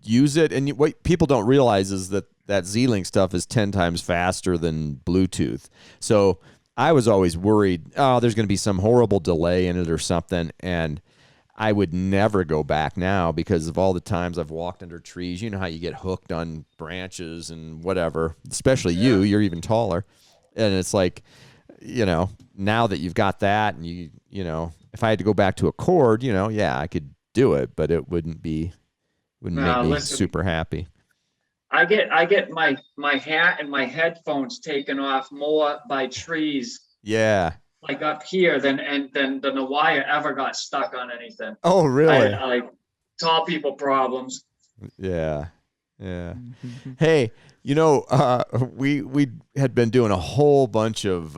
use it, and what people don't realize is that Z-Link stuff is 10 times faster than Bluetooth. So I was always worried, there's going to be some horrible delay in it or something, and I would never go back now because of all the times I've walked under trees. You know how you get hooked on branches and whatever, especially you're even taller. And it's like, you know, now that you've got that, and you know, if I had to go back to a cord, you know, I could do it, but it wouldn't make me super happy. I get my hat and my headphones taken off more by trees. Yeah. Like up here than the wire ever got stuck on anything. Oh, really? I like tall people problems. Yeah. Hey, you know, we had been doing a whole bunch of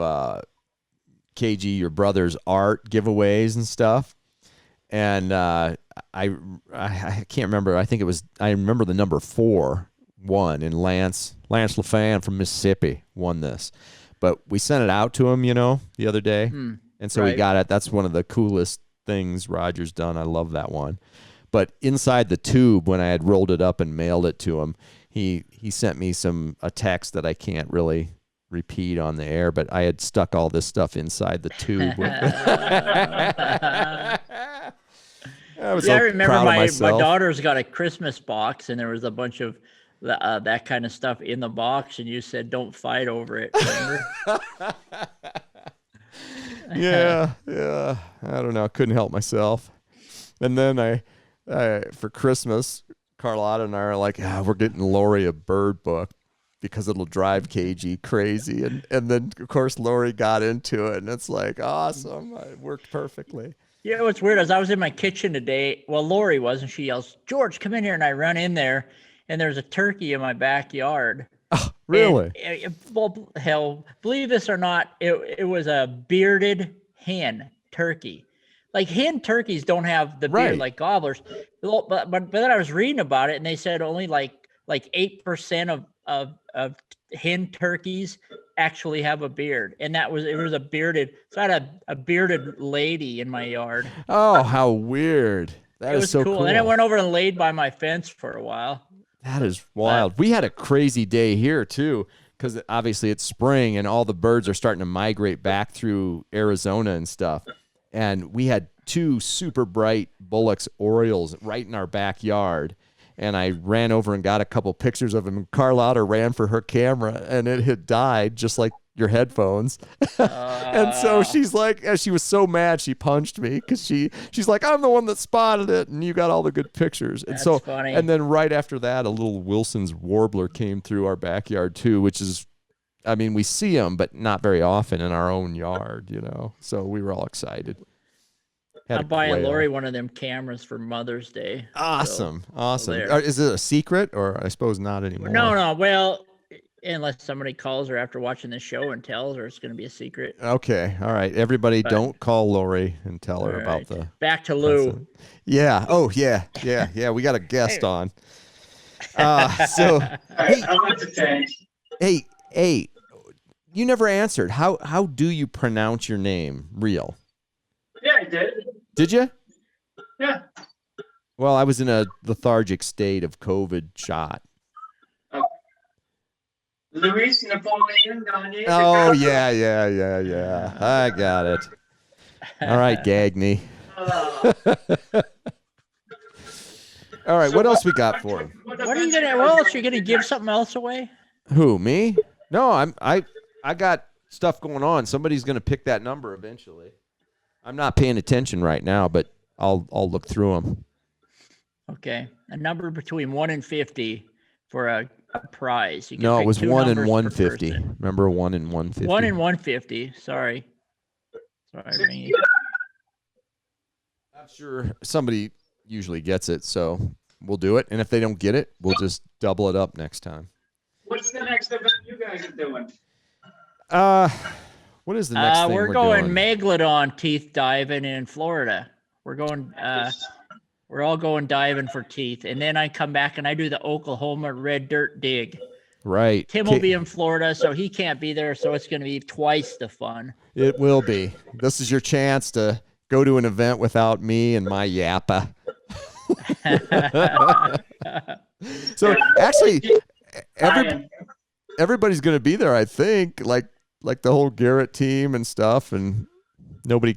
KG, your brother's art giveaways and stuff, and I can't remember. I remember the number 4 won, and Lance LaFan from Mississippi won this. But we sent it out to him, you know, the other day. And so we got it. That's one of the coolest things Roger's done. I love that one. But inside the tube, when I had rolled it up and mailed it to him, he sent me a text that I can't really repeat on the air, but I had stuck all this stuff inside the tube. I remember my daughter's got a Christmas box, and there was a bunch of that kind of stuff in the box, and you said don't fight over it, remember? yeah I don't know, I couldn't help myself. And then I for Christmas, Carlotta and I are like, we're getting Lori a bird book because it'll drive KG crazy, and then of course Lori got into it, and it's like awesome. It worked perfectly. Yeah, what's weird is I was in my kitchen today, well, Lori was, and she yells, George, come in here, and I run in there, and there's a turkey in my backyard. Oh, really? Well, hell, believe this or not, it was a bearded hen turkey. Like hen turkeys don't have the beard like gobblers. But then I was reading about it, and they said only like 8% of hen turkeys actually have a beard, and it was a bearded. So I had a bearded lady in my yard. Oh, how weird! That is so cool. And then I went over and laid by my fence for a while. That is wild. We had a crazy day here too, because obviously it's spring and all the birds are starting to migrate back through Arizona and stuff. And we had 2 super bright Bullock's Orioles right in our backyard. And I ran over and got a couple pictures of them. And Carlotta ran for her camera, and it had died, just like your headphones. And so she's like, she was so mad, she punched me because she's like, I'm the one that spotted it, and you got all the good pictures. And That's funny. And then right after that, a little Wilson's warbler came through our backyard too, which is, I mean, we see them, but not very often in our own yard, So we were all excited. I'm buying Lori one of them cameras for Mother's Day. Awesome. Is it a secret, or I suppose not anymore? No. Well, unless somebody calls her after watching the show and tells her, it's going to be a secret. Okay. All right. Everybody, don't call Lori and tell her about the. Back to Lou. Yeah. Oh, yeah. We got a guest on. So. Hey, you never answered. How do you pronounce your name? Real? Yeah, I did. Did you? Yeah. Well, I was in a lethargic state of COVID shot. Luis Napoleon Gagne. Oh, yeah. I got it. All right, Gagne. All right, what else we got for him? What else are you gonna give something else away? Who, me? No, I got stuff going on. Somebody's gonna pick that number eventually. I'm not paying attention right now, but I'll look through them. Okay, a number between 1 and 50 for a prize. No, it was 1 and 150. Remember 1 and 150? 1 and 150. Sorry, Ringy. I'm sure somebody usually gets it, so we'll do it. And if they don't get it, we'll just double it up next time. What's the next event you guys are doing? What is the next thing we're going doing? Megalodon teeth diving in Florida. We're going. We're all going diving for teeth, and then I come back and I do the Oklahoma red dirt dig. Right. Tim will be in Florida, so he can't be there. So it's going to be twice the fun. It will be. This is your chance to go to an event without me and my yappa. So actually, everybody's going to be there, I think, like the whole Garrett team and stuff, and nobody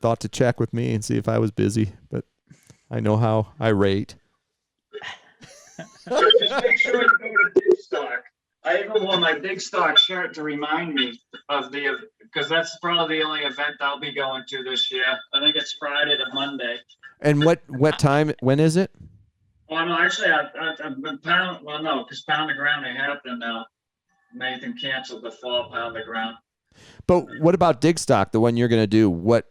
thought to check with me and see if I was busy, but I know how I rate. Just make sure you go to Big Stock. I even wore my Big Stock shirt to remind me of because that's probably the only event I'll be going to this year. I think it's Friday to Monday. And what time? When is it? Well, no, actually, I've been because Pound the Ground ain't happening now. Nathan canceled the fall Pound the Ground. But what about Dig Stock, the one you're going to do? What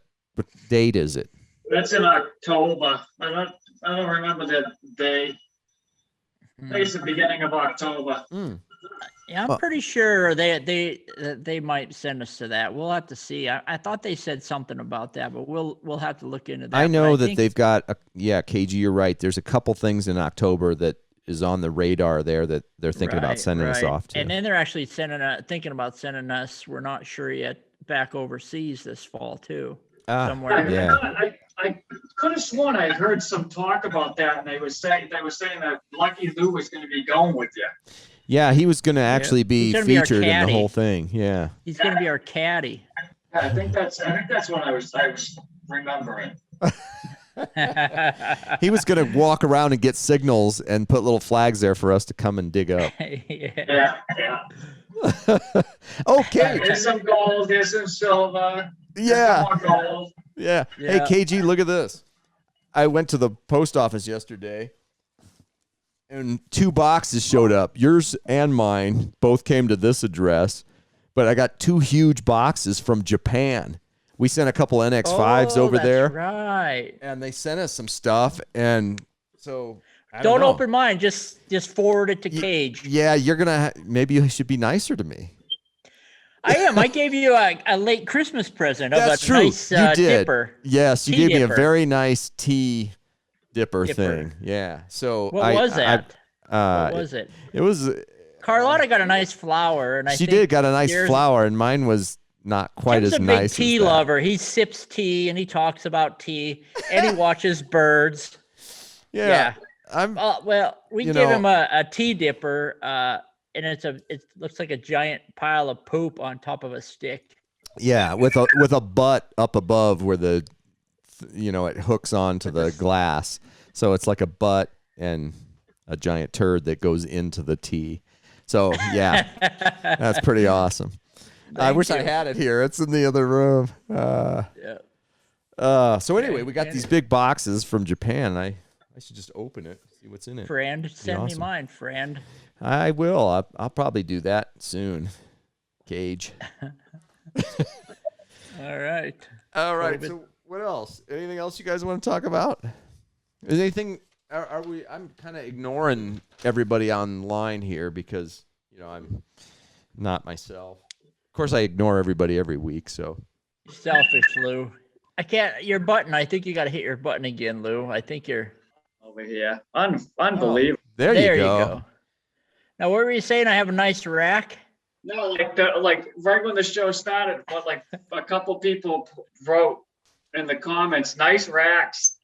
date is it? That's in October. I don't remember the day. I think it's the beginning of October. Yeah, I'm pretty sure they might send us to that. We'll have to see. I thought they said something about that, but we'll have to look into that. I know that they've got KG, you're right. There's a couple things in October that is on the radar there that they're thinking about sending us off to. And then they're actually thinking about sending us, we're not sure yet, back overseas this fall too. Somewhere. Yeah. I could have sworn I heard some talk about that, and they were saying that Lucky Lou was going to be going with you. Yeah, he was going to actually be featured in the whole thing. Yeah, he's going to be our caddy. I think that's what I was remembering. He was going to walk around and get signals and put little flags there for us to come and dig up. Yeah. Okay. There's some gold. There's some silver. Yeah. There's some more gold. Yeah. Hey, KG, look at this. I went to the post office yesterday, and 2 boxes showed up. Yours and mine both came to this address, but I got 2 huge boxes from Japan. We sent a couple NX5s over there. Right. And they sent us some stuff, and so don't open mine. Just forward it to Cage. Yeah, you're gonna. Maybe you should be nicer to me. I am. I gave you a late Christmas present of That's a true. nice You did. dipper. Yes, you gave me a dipper. very nice tea dipper thing. Yeah. So What was that? What was it? It was Carlotta got a nice flower, and She did got a nice flower, and mine was not quite as nice. Tim's a big tea lover. He sips tea and he talks about tea and he watches birds. Yeah. We give him a tea dipper, and it looks like a giant pile of poop on top of a stick. Yeah, with a butt up above where it hooks onto the glass. So it's like a butt and a giant turd that goes into the tea. So yeah, that's pretty awesome. I wish I had it here. It's in the other room. So anyway, we got these big boxes from Japan. I should just open it, see what's in it. Friend, send me mine, friend. I will. I'll probably do that soon. Cage. All right. So what else? Anything else you guys want to talk about? Is anything? Are we? I'm kind of ignoring everybody online here because I'm not myself. Of course, I ignore everybody every week. So selfish, Lou. I can't. Your button. I think you got to hit your button again, Lou. I think you're over here. Unbelievable. There you go. Now, what were you saying? I have a nice rack. No, like right when the show started, but like a couple people wrote in the comments, "Nice racks."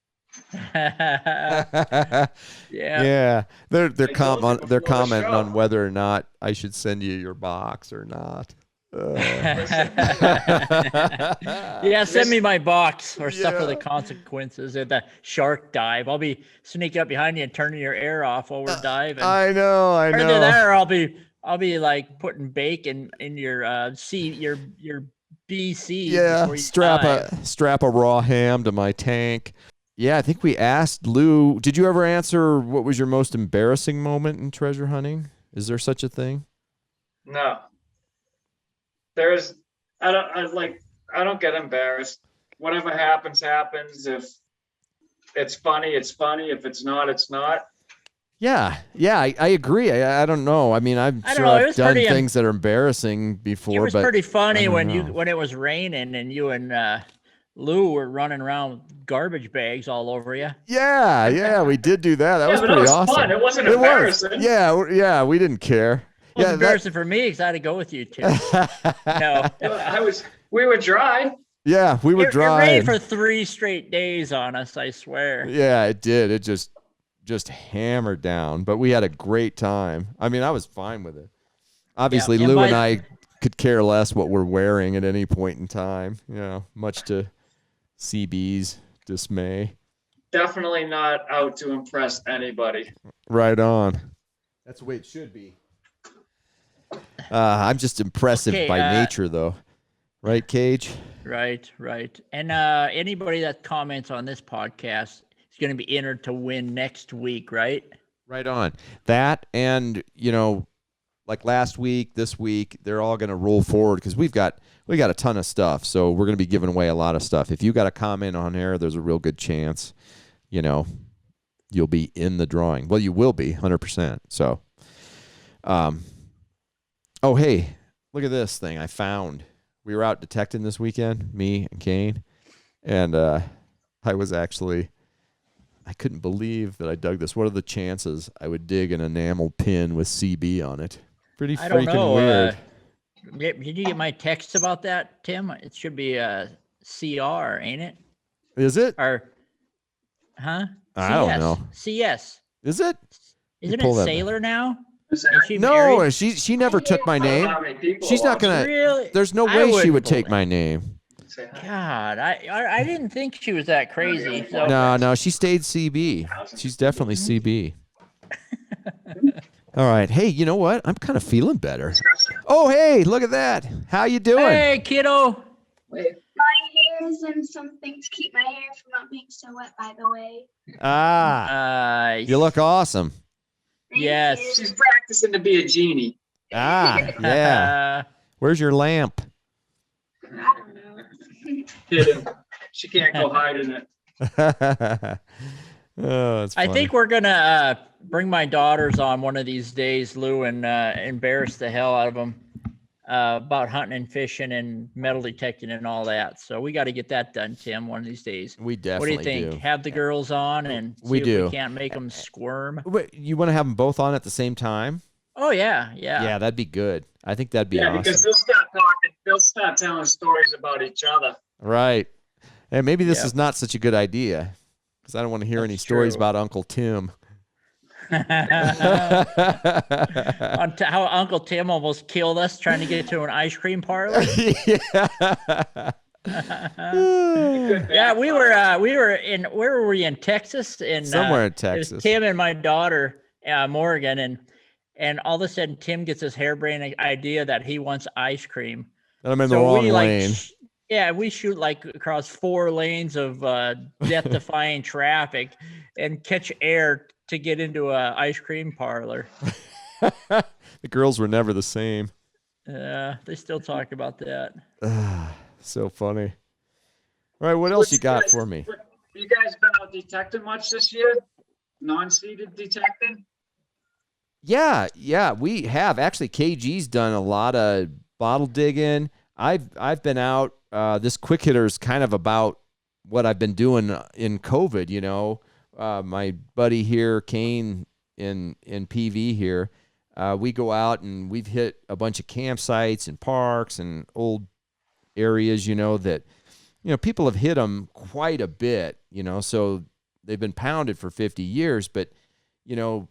Yeah. They're commenting on whether or not I should send you your box or not. Yeah, send me my box or suffer the consequences of the shark dive. I'll be sneaking up behind you and turning your air off while we're diving. I know. Either that, or I'll be like putting bacon in your your BC. Yeah, strap a raw ham to my tank. Yeah, I think we asked Lou. Did you ever answer what was your most embarrassing moment in treasure hunting? Is there such a thing? No. I don't get embarrassed. Whatever happens. If it's funny, it's funny. If it's not, it's not. Yeah, I agree. I don't know. I mean, I've done things that are embarrassing before. It was pretty funny when it was raining and you and Lou were running around with garbage bags all over you. Yeah, we did do that. That was pretty awesome. Fun. It wasn't embarrassing. Yeah, we didn't care. It was embarrassing for me because I had to go with you too. No, we were dry. Yeah, we were dry. It rained for 3 straight days on us, I swear. Yeah, it did. It just hammered down, but we had a great time. I mean, I was fine with it. Obviously, Lou and I could care less what we're wearing at any point in time, much to CB's dismay. Definitely not out to impress anybody. Right on. That's the way it should be. I'm just impressive by nature, though. Right, Cage? Right. And anybody that comments on this podcast is going to be entered to win next week, right? Right on. That and, like last week, this week, they're all going to roll forward because we got a ton of stuff. So we're going to be giving away a lot of stuff. If you got a comment on there, there's a real good chance, you'll be in the drawing. Well, you will be 100%. So, oh, hey, look at this thing I found. We were out detecting this weekend, me and Kane, and I couldn't believe that I dug this. What are the chances I would dig an enamel pin with CB on it? Pretty freaking weird. Did you get my text about that, Tim? It should be CR, ain't it? Is it? Or, huh? I don't know. CS. Is it? Isn't it Sailor now? No, she never took my name. She's not gonna. Really? There's no way she would take my name. God, I didn't think she was that crazy. So. No, she stayed CB. She's definitely CB. All right. Hey, you know what? I'm kind of feeling better. Oh, hey, look at that. How you doing? Hey, kiddo. My hairs and some things keep my hair from not being so wet, by the way. You look awesome. Yes. She's practicing to be a genie. Yeah. Where's your lamp? I don't know. Hidden. She can't go hide in it. Oh, that's funny. I think we're gonna bring my daughters on one of these days, Lou, and embarrass the hell out of them about hunting and fishing and metal detecting and all that. So we got to get that done, Tim, one of these days. We definitely What do you think? do. Have the girls on and see if we can't make them squirm? Wait, you want to have them both on at the same time? Oh yeah, yeah. Yeah, that'd be good. I think that'd be awesome. Because they'll start talking. They'll start telling stories about each other. Right. And maybe this is not such a good idea because I don't want to hear any stories about Uncle Tim. How Uncle Tim almost killed us trying to get to an ice cream parlor. Yeah, we were in, where were we, in Texas? Somewhere in Texas. It was Tim and my daughter, Morgan, and all of a sudden Tim gets this harebrained idea that he wants ice cream. And I'm in the wrong lane. We shoot like across 4 lanes of death-defying traffic and catch air to get into a ice cream parlor. The girls were never the same. They still talk about that. So funny. All right, what else you got for me? You guys been out detecting much this year? Non-seeded detecting? Yeah, we have. Actually, KG's done a lot of bottle digging. I've been out. This quick hitter is kind of about what I've been doing in COVID, you know. My buddy here, Kane, in PV here, we go out and we've hit a bunch of campsites and parks and old areas, you know, that, you know, people have hit them quite a bit, you know, so they've been pounded for 50 years, but, you know,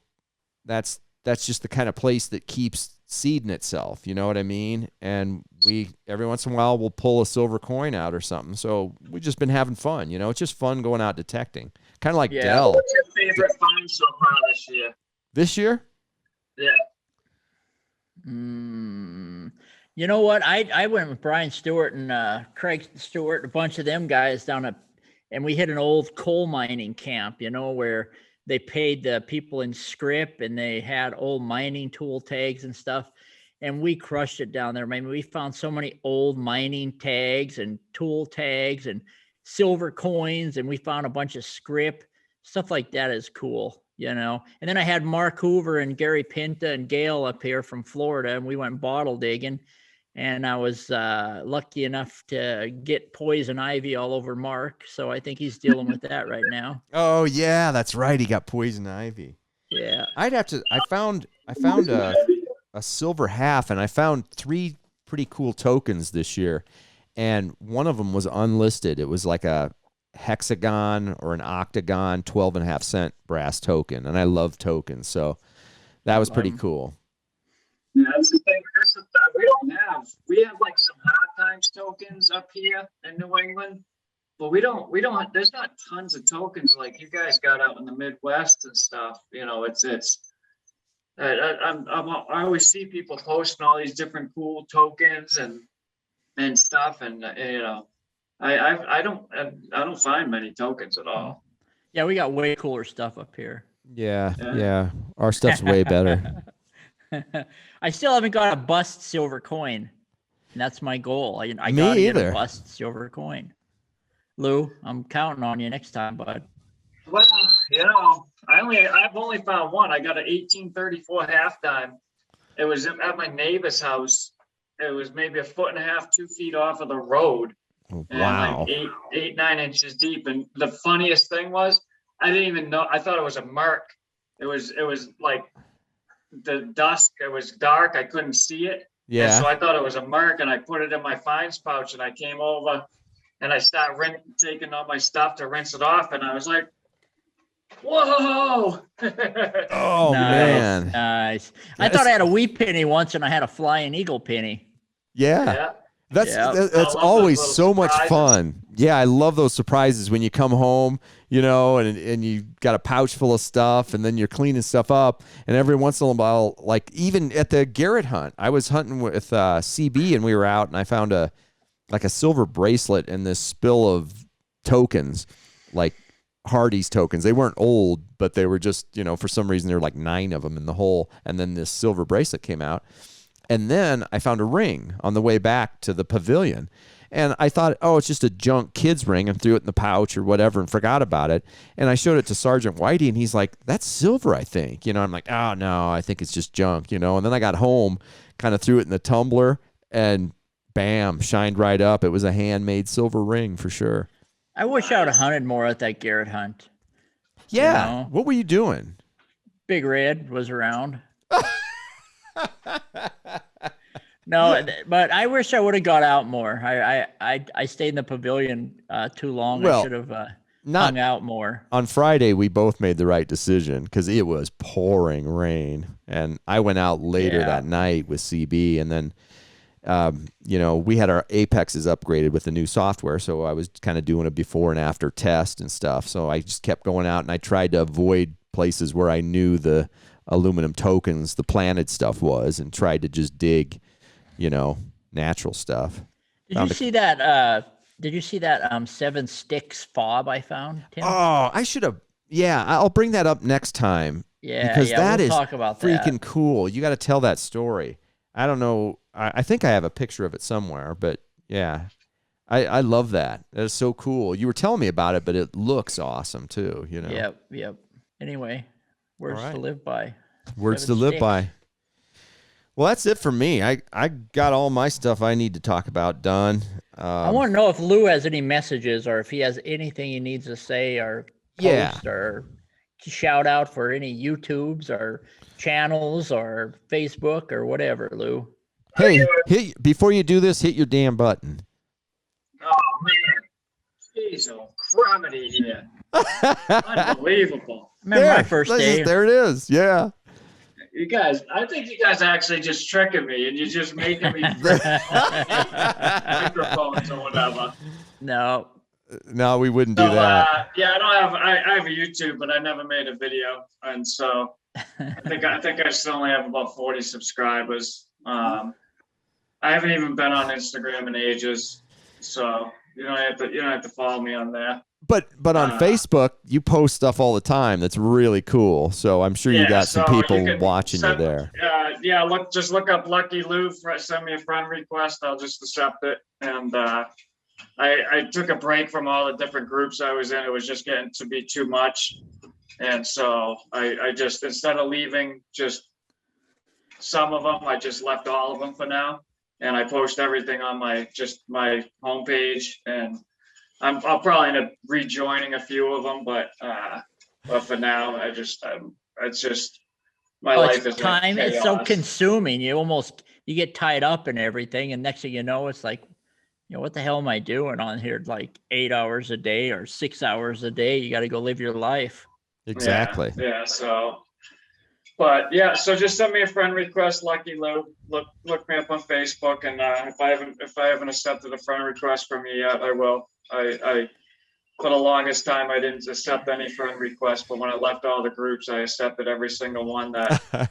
that's just the kind of place that keeps seeding itself, you know what I mean? And we, every once in a while, we'll pull a silver coin out or something. So we've just been having fun, you know, it's just fun going out detecting. Kind of like Dell. What's your favorite find so far this year? This year? Yeah. You know what? I went with Brian Stewart and Craig Stewart, a bunch of them guys down and we hit an old coal mining camp, you know, where they paid the people in scrip and they had old mining tool tags and stuff. And we crushed it down there. I mean, we found so many old mining tags and tool tags and silver coins, and we found a bunch of scrip. Stuff like that is cool, you know. And then I had Mark Hoover and Gary Pinta and Gail up here from Florida, and we went bottle digging. And I was lucky enough to get poison ivy all over Mark. So I think he's dealing with that right now. Oh yeah, that's right. He got poison ivy. Yeah. I found a silver half, and I found 3 pretty cool tokens this year. And one of them was unlisted. It was like a hexagon or an octagon 12.5-cent brass token. And I love tokens. So that was pretty cool. Yeah, that's the thing. We have like some hard times tokens up here in New England, but we don't, there's not tons of tokens like you guys got out in the Midwest and stuff. You know, I always see people posting all these different cool tokens and stuff. And, you know, I don't find many tokens at all. Yeah. We got way cooler stuff up here. Yeah. Our stuff's way better. I still haven't got a bust silver coin. And that's my goal. I Me gotta either. get a bust silver coin. Lou, I'm counting on you next time, bud. Well, you know, I've only found one. I got an 1834 halftime. It was at my neighbor's house. It was maybe 1.5 feet, 2 feet off of the road. Wow. And like 8, 9 inches deep. And the funniest thing was, I didn't even know. I thought it was a mark. It was like the dusk. It was dark. I couldn't see it. Yeah. And so I thought it was a mark, and I put it in my fines pouch, and I came over and I started taking all my stuff to rinse it off. And I was like, whoa. Oh, man. Nice. I thought I had a wee penny once, and I had a flying eagle penny. Yeah. That's always so much fun. Yeah, I love those surprises when you come home, you know, and you got a pouch full of stuff, and then you're cleaning stuff up. And every once in a while, like even at the Garrett hunt, I was hunting with CB, and we were out, and I found a silver bracelet in this spill of tokens, like Hardy's tokens. They weren't old, but they were just, you know, for some reason there were like 9 of them in the hole. And then this silver bracelet came out. And then I found a ring on the way back to the pavilion. And I thought, oh, it's just a junk kid's ring, and threw it in the pouch or whatever and forgot about it. And I showed it to Sergeant Whitey, and he's like, that's silver, I think. You know, I'm like, oh, no, I think it's just junk, you know. And then I got home, kind of threw it in the tumbler, and bam, shined right up. It was a handmade silver ring for sure. I wish I would have hunted more at that Garrett hunt. Yeah. You know? What were you doing? Big Red was around. No, but I wish I would have got out more. I stayed in the pavilion too long. Well, I should have hung out more. On Friday, we both made the right decision because it was pouring rain, and I went out later that night with CB, and then we had our Apexes upgraded with the new software, so I was kind of doing a before and after test and stuff. So I just kept going out, and I tried to avoid places where I knew the aluminum tokens, the planted stuff was, and tried to just dig, natural stuff. Did you see that 7 sticks fob I found, Tim? Oh, I should have. Yeah, I'll bring that up next time. Yeah, because that we'll is talk about freaking that. Cool. You got to tell that story. I don't know. I think I have a picture of it somewhere, but yeah, I love that. That is so cool. You were telling me about it, but it looks awesome too. Yep. Anyway, words to live by. Words 7 to live sticks. by. Well, that's it for me. I got all my stuff I need to talk about done. I want to know if Lou has any messages or if he has anything he needs to say or post or shout out for any YouTubes or channels or Facebook or whatever, Lou. Hey, before you do this, hit your damn button. Oh, man. Jeez, oh, crumbity here. Unbelievable. Remember my first day? There it is. Yeah. You guys, I think you guys are actually just tricking me, and you're just making me microphones or whatever. No, we wouldn't do that. I have a YouTube, but I never made a video, and so I think I still only have about 40 subscribers. I haven't even been on Instagram in ages, so you don't have to follow me on there. But on Facebook, you post stuff all the time. That's really cool. So I'm sure you got some people watching you there. Just look up Lucky Lou. Send me a friend request. I'll just accept it. And I took a break from all the different groups I was in. It was just getting to be too much. And so I just, instead of leaving just some of them, I just left all of them for now. And I post everything on my homepage, and I'll probably end up rejoining a few of them, but for now, it's just my life is time. Like it's so consuming. You get tied up in everything, and next thing you know, it's like, what the hell am I doing on here? Like 8 hours a day or 6 hours a day. You got to go live your life. Exactly. Yeah. So just send me a friend request, Lucky Lou. Look me up on Facebook, and if I haven't accepted a friend request from you yet, I will. I for the longest time I didn't accept any friend requests, but when I left all the groups, I accepted every single one. That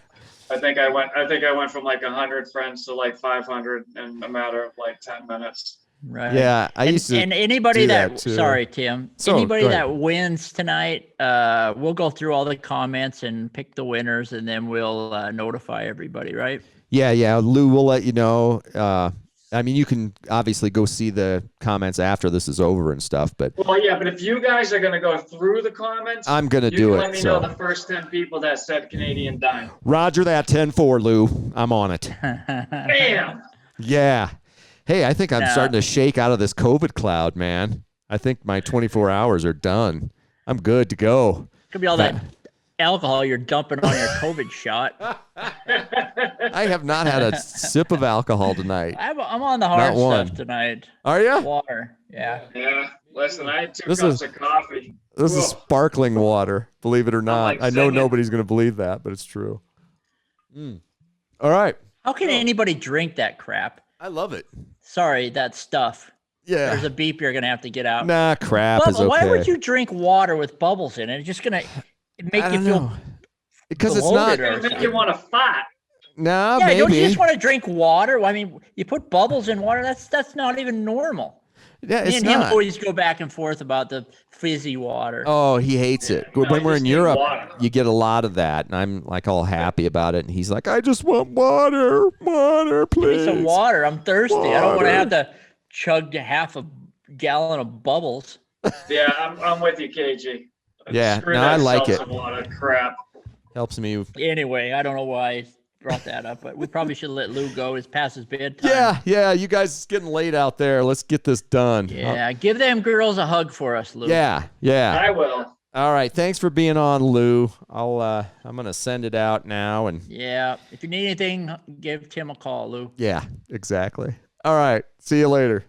I think I went from like 100 friends to like 500 in a matter of like 10 minutes. Right. Yeah, I used to. And anybody that too. Sorry, Tim. Anybody that wins tonight, we'll go through all the comments and pick the winners, and then we'll notify everybody. Right? Yeah. Lou will let you know. I mean, you can obviously go see the comments after this is over and stuff, but. Well, yeah, but if you guys are going to go through the comments, I'm going to do it. Let me know the first 10 people that said Canadian Dime. Roger that. 10-4, Lou. I'm on it. Bam. Yeah. Hey, I think I'm starting to shake out of this COVID cloud, man. I think my 24 hours are done. I'm good to go. Could be all that alcohol you're dumping on your COVID shot. I have not had a sip of alcohol tonight. I'm on the hard stuff tonight. Are you? Water. Yeah. Yeah. Listen, I had 2 cups of coffee. This is sparkling water, believe it or not. I know nobody's going to believe that, but it's true. All right. How can anybody drink that crap? I love it. Sorry, that stuff. Yeah. There's a beep you're going to have to get out. Nah, crap is okay. Why would you drink water with bubbles in it? It's just going to make you feel because it's not. It's going to make you want to fart. No, maybe. Don't you just want to drink water? I mean, you put bubbles in water. That's not even normal. Yeah, Me and him always go back and forth about the fizzy water. Oh, he hates it. When we're in Europe, you get a lot of that, and I'm like all happy about it. And he's like, "I just want water, please." Give me some water. I'm thirsty. I don't want to have to chug half a gallon of bubbles. Yeah, I'm with you, KG. Yeah, no, I like it. Water, crap. Helps me. Anyway, I don't know why I brought that up, but we probably should let Lou go. It's past his bedtime. Yeah. You guys, it's getting late out there. Let's get this done. Yeah, give them girls a hug for us, Lou. Yeah. I will. All right. Thanks for being on, Lou. I'm going to send it out now. And Yeah. If you need anything, give Tim a call, Lou. yeah, exactly. All right. See you later.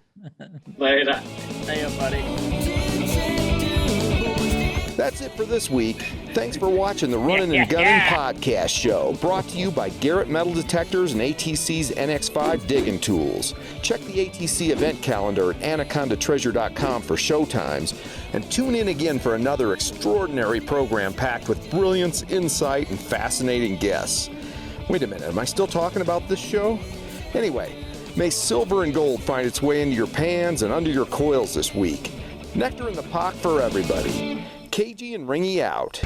Later. See ya, buddy. That's it for this week. Thanks for watching the Runnin Gunnin Podcast Show, brought to you by Garrett Metal Detectors and ATC's NX5 Diggin tools. Check the ATC event calendar at anacondatreasure.com for showtimes, and tune in again for another extraordinary program packed with brilliance, insight, and fascinating guests. Wait a minute, am I still talking about this show? Anyway, may silver and gold find its way into your pans and under your coils this week. Nectar in the pot for everybody. KG and Ringy out.